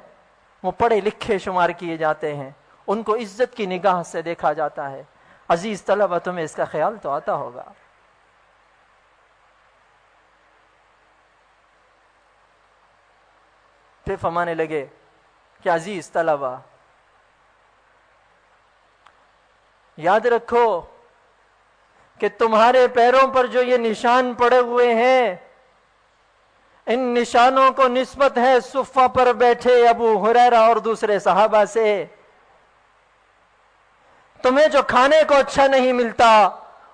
وہ پڑھے لکھے شمار کیے جاتے ہیں، ان کو عزت کی نگاہ سے دیکھا جاتا ہے۔ عزیز طلبہ، تمہیں اس کا خیال تو آتا ہوگا۔ پھر فرمانے لگے کہ عزیز طلبہ، یاد رکھو کہ تمہارے پیروں پر جو یہ نشان پڑے ہوئے ہیں، ان نشانوں کو نسبت ہے صفہ پر بیٹھے ابو ہریرہ اور دوسرے صحابہ سے۔ تمہیں جو کھانے کو اچھا نہیں ملتا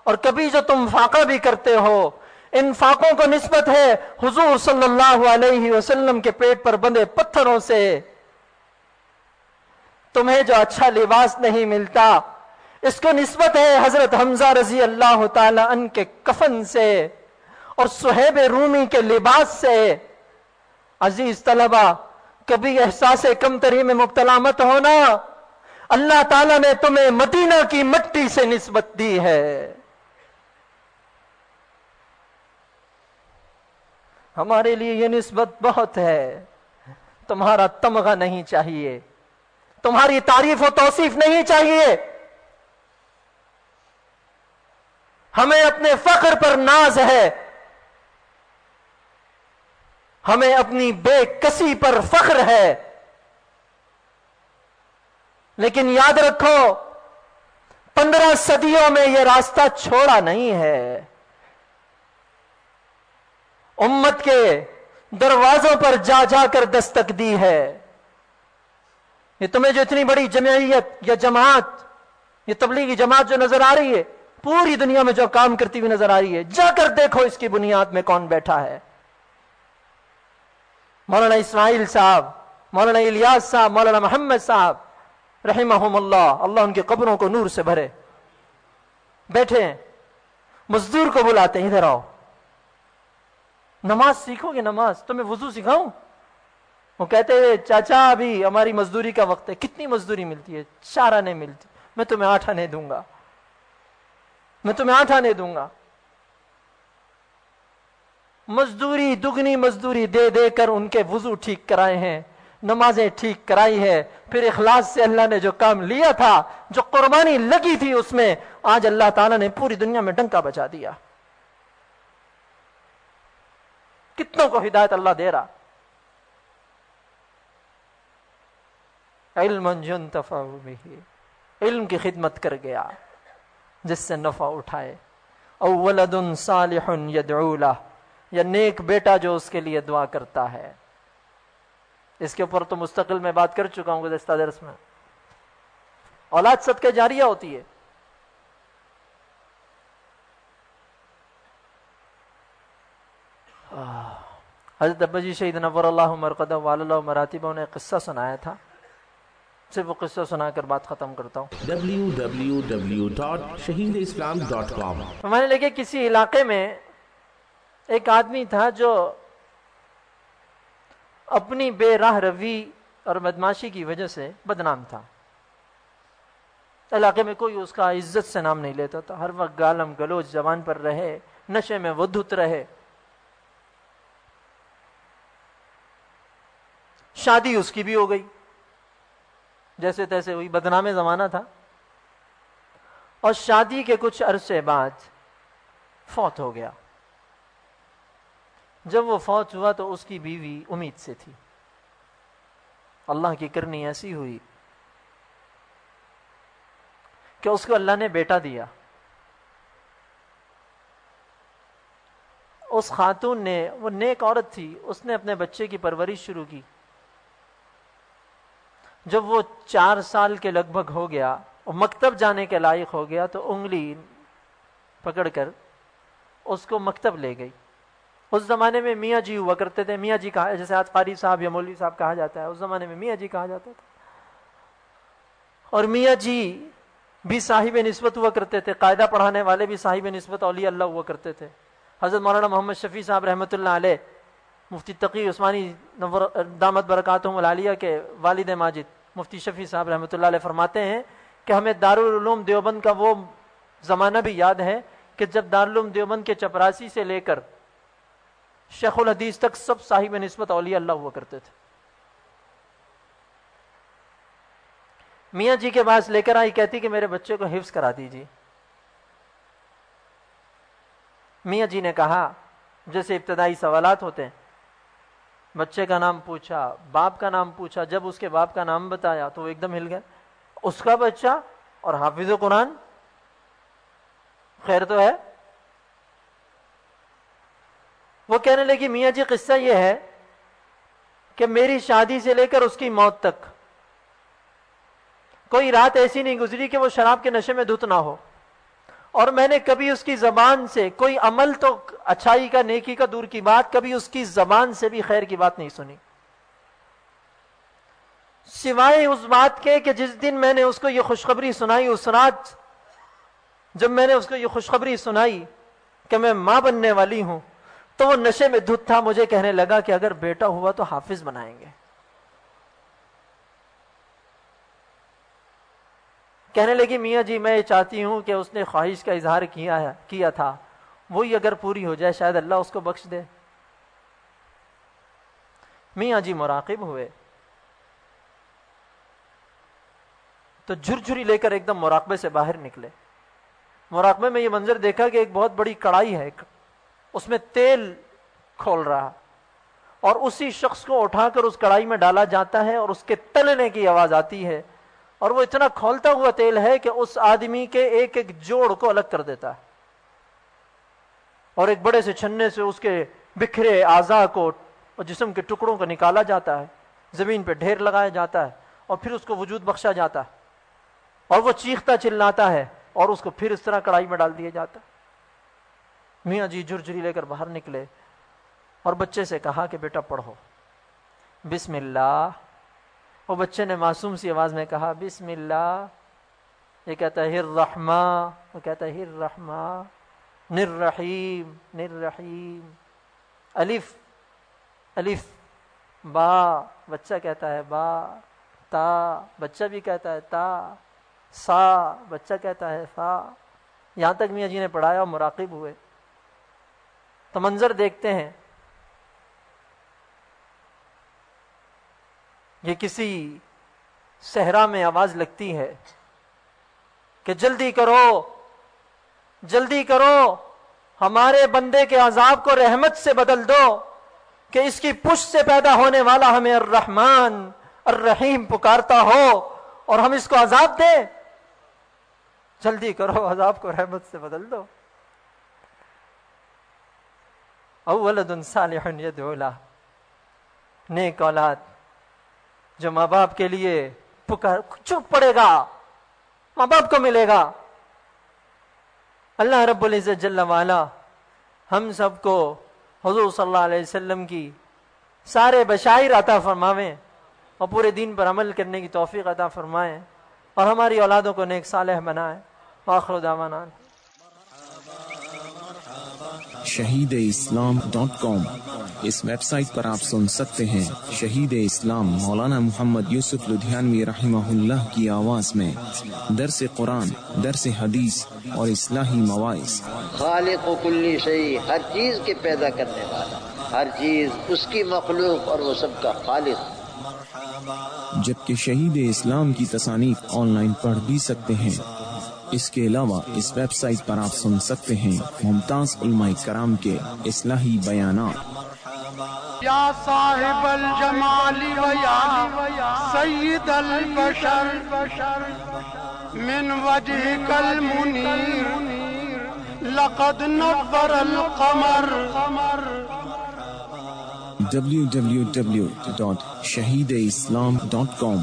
اور کبھی جو تم فاقہ بھی کرتے ہو، ان فاقوں کو نسبت ہے حضور صلی اللہ علیہ وسلم کے پیٹ پر بندے پتھروں سے۔ تمہیں جو اچھا لباس نہیں ملتا، اس کو نسبت ہے حضرت حمزہ رضی اللہ تعالی عنہ کے کفن سے اور صہیب رومی کے لباس سے۔ عزیز طلبہ، کبھی احساس کمتری میں مبتلا مت ہونا، اللہ تعالیٰ نے تمہیں مدینہ کی مٹی سے نسبت دی ہے۔ ہمارے لیے یہ نسبت بہت ہے، تمہارا تمغہ نہیں چاہیے، تمہاری تعریف و توصیف نہیں چاہیے، ہمیں اپنے فخر پر ناز ہے، ہمیں اپنی بے کسی پر فخر ہے، لیکن یاد رکھو 15 صدیوں میں یہ راستہ چھوڑا نہیں ہے، امت کے دروازوں پر جا جا کر دستک دی ہے۔ یہ تمہیں جو اتنی بڑی جمعیت یا جماعت، یہ تبلیغی جماعت جو نظر آ رہی ہے، پوری دنیا میں جو کام کرتی ہوئی نظر آ رہی ہے، جا کر دیکھو اس کی بنیاد میں کون بیٹھا ہے۔ مولانا اسماعیل صاحب، مولانا الیاس صاحب، مولانا محمد صاحب رحمہم اللہ، اللہ ان کی قبروں کو نور سے بھرے، بیٹھے ہیں، مزدور کو بلاتے ہیں، ادھر آؤ، نماز سیکھو گے؟ نماز تمہیں وضو سکھاؤں؟ وہ کہتے ہیں چاچا ابھی ہماری مزدوری کا وقت ہے۔ کتنی مزدوری ملتی ہے؟ 4 آنے ملتی، میں تمہیں 8 آنے دوں گا، میں تمہیں 8 آنے دوں گا۔ مزدوری، دگنی مزدوری دے دے کر ان کے وضو ٹھیک کرائے ہیں، نمازیں ٹھیک کرائی ہے، پھر اخلاص سے اللہ نے جو کام لیا تھا، جو قربانی لگی تھی اس میں، آج اللہ تعالیٰ نے پوری دنیا میں ڈنکا بجا دیا۔ کتنوں کو ہدایت اللہ دے رہا۔ علم ينتفع به، علم کی خدمت کر گیا جس سے نفع اٹھائے۔ او ولد صالح يدعو له، یا نیک بیٹا جو اس کے لیے دعا کرتا ہے۔ اس کے اوپر تو مستقل میں بات کر چکا ہوں گزشتہ درس میں۔ اولاد صدقہ جاریہ ہوتی ہے. حضرت ابا جی شہید نور اللہ مرقدہ وعلی اللہ مراتبہ نے قصہ سنایا تھا، صرف وہ قصہ سنا کر بات ختم کرتا ہوں. www.shaheedislam.com. میں نے لگے کسی علاقے میں ایک آدمی تھا جو اپنی بے راہ روی اور بدماشی کی وجہ سے بدنام تھا. علاقے میں کوئی اس کا عزت سے نام نہیں لیتا تھا، ہر وقت گالم گلوچ زبان پر رہے، نشے میں وہ دھت رہے. شادی اس کی بھی ہو گئی، جیسے تیسے ہوئی، بدنام زمانہ تھا. اور شادی کے کچھ عرصے بعد فوت ہو گیا. جب وہ فوت ہوا تو اس کی بیوی امید سے تھی. اللہ کی کرنی ایسی ہوئی کہ اس کو اللہ نے بیٹا دیا. اس خاتون نے، وہ نیک عورت تھی، اس نے اپنے بچے کی پرورش شروع کی. جب وہ 4 سال کے لگ بھگ ہو گیا اور مکتب جانے کے لائق ہو گیا تو انگلی پکڑ کر اس کو مکتب لے گئی. اس زمانے میں میاں جی ہوا کرتے تھے، میاں جی کہا، جیسے آج قاری صاحب یا مولوی صاحب کہا جاتا ہے، اس زمانے میں میاں جی کہا جاتا تھا. اور میاں جی بھی صاحب نسبت ہوا کرتے تھے، قاعدہ پڑھانے والے بھی صاحب نسبت اولیاء اللہ ہوا کرتے تھے. حضرت مولانا محمد شفیع صاحب رحمۃ اللہ علیہ، مفتی تقی عثمانی دامت برکاتہم العالیہ کے والد ماجد مفتی شفیع صاحب رحمۃ اللہ علیہ فرماتے ہیں کہ ہمیں دارالعلوم دیوبند کا وہ زمانہ بھی یاد ہے کہ جب دارالعلوم دیوبند کے چپراسی سے لے کر شیخ الحدیث تک سب صاحب نسبت اولیاء اللہ ہوا کرتے تھے. میاں جی کے پاس لے کر آئی، کہتی کہ میرے بچے کو حفظ کرا دیجیے. میاں جی نے کہا، جیسے ابتدائی سوالات ہوتے ہیں، بچے کا نام پوچھا، باپ کا نام پوچھا. جب اس کے باپ کا نام بتایا تو وہ ایک دم ہل گیا. اس کا بچہ اور حافظ قرآن، خیر تو ہے. وہ کہنے لگی میاں جی قصہ یہ ہے کہ میری شادی سے لے کر اس کی موت تک کوئی رات ایسی نہیں گزری کہ وہ شراب کے نشے میں دھت نہ ہو، اور میں نے کبھی اس کی زبان سے کوئی عمل تو اچھائی کا، نیکی کا دور کی بات، کبھی اس کی زبان سے بھی خیر کی بات نہیں سنی، سوائے اس بات کے کہ جس دن میں نے اس کو یہ خوشخبری سنائی، اس رات جب میں نے اس کو یہ خوشخبری سنائی کہ میں ماں بننے والی ہوں، تو وہ نشے میں دھت تھا. مجھے کہنے لگا کہ اگر بیٹا ہوا تو حافظ بنائیں گے. کہنے لگی میاں جی میں یہ چاہتی ہوں کہ اس نے خواہش کا اظہار کیا تھا، وہی اگر پوری ہو جائے شاید اللہ اس کو بخش دے. میاں جی مراقب ہوئے تو جھرجھری لے کر ایک دم مراقبے سے باہر نکلے. مراقبے میں یہ منظر دیکھا کہ ایک بہت بڑی کڑائی ہے، اس میں تیل کھول رہا، اور اسی شخص کو اٹھا کر اس کڑائی میں ڈالا جاتا ہے اور اس کے تلنے کی آواز آتی ہے، اور وہ اتنا کھولتا ہوا تیل ہے کہ اس آدمی کے ایک ایک جوڑ کو الگ کر دیتا ہے، اور ایک بڑے سے چھننے سے اس کے بکھرے اعضاء کو اور جسم کے ٹکڑوں کو نکالا جاتا ہے، زمین پہ ڈھیر لگایا جاتا ہے، اور پھر اس کو وجود بخشا جاتا ہے، اور وہ چیختا چلاتا ہے، اور اس کو پھر اس طرح کڑائی میں ڈال دیا جاتا ہے. میاں جی جھرجھری لے کر باہر نکلے اور بچے سے کہا کہ بیٹا پڑھو بسم اللہ. وہ بچے نے معصوم سی آواز میں کہا بسم اللہ. یہ کہتا ہے الرحمن، وہ کہتا ہے الرحمن الرحیم الرحیم. الف الف با، بچہ کہتا ہے با. تا، بچہ بھی کہتا ہے تا. سا، بچہ کہتا ہے سا. یہاں تک میاں جی نے پڑھایا اور مراقب ہوئے. تو منظر دیکھتے ہیں، یہ کسی صحرا میں آواز لگتی ہے کہ جلدی کرو جلدی کرو، ہمارے بندے کے عذاب کو رحمت سے بدل دو، کہ اس کی پشت سے پیدا ہونے والا ہمیں الرحمن الرحیم پکارتا ہو اور ہم اس کو عذاب دیں. جلدی کرو، عذاب کو رحمت سے بدل دو. او ولد صالح یدعو لہ، نیک اولاد جو ماں باپ کے لیے پکار چپ پڑے گا ماں باپ کو ملے گا۔ اللہ رب العزت جل وعلا ہم سب کو حضور صلی اللہ علیہ وسلم کی سارے بشائر عطا فرماویں اور پورے دین پر عمل کرنے کی توفیق عطا فرمائیں اور ہماری اولادوں کو نیک صالح بنائیں۔ وآخر دعوانا shahideislam.com اس ویب سائٹ پر آپ سن سکتے ہیں شہید اسلام مولانا محمد یوسف لدھیانوی رحمہ اللہ کی آواز میں درس قرآن، درس حدیث اور اصلاحی مواعظ۔ خالق و کلی شیء، ہر چیز کے پیدا کرنے والا، ہر چیز اس کی مخلوق اور وہ سب کا خالق۔ جبکہ شہید اسلام کی تصانیف آن لائن پڑھ بھی سکتے ہیں۔ اس کے علاوہ اس ویب سائٹ پر آپ سن سکتے ہیں ممتاز علماء کرام کے اصلاحی بیانات۔ یا صاحب الجمال و یا سید البشر من وجهك المنیر لقد نور القمر۔ www.shahideislam.com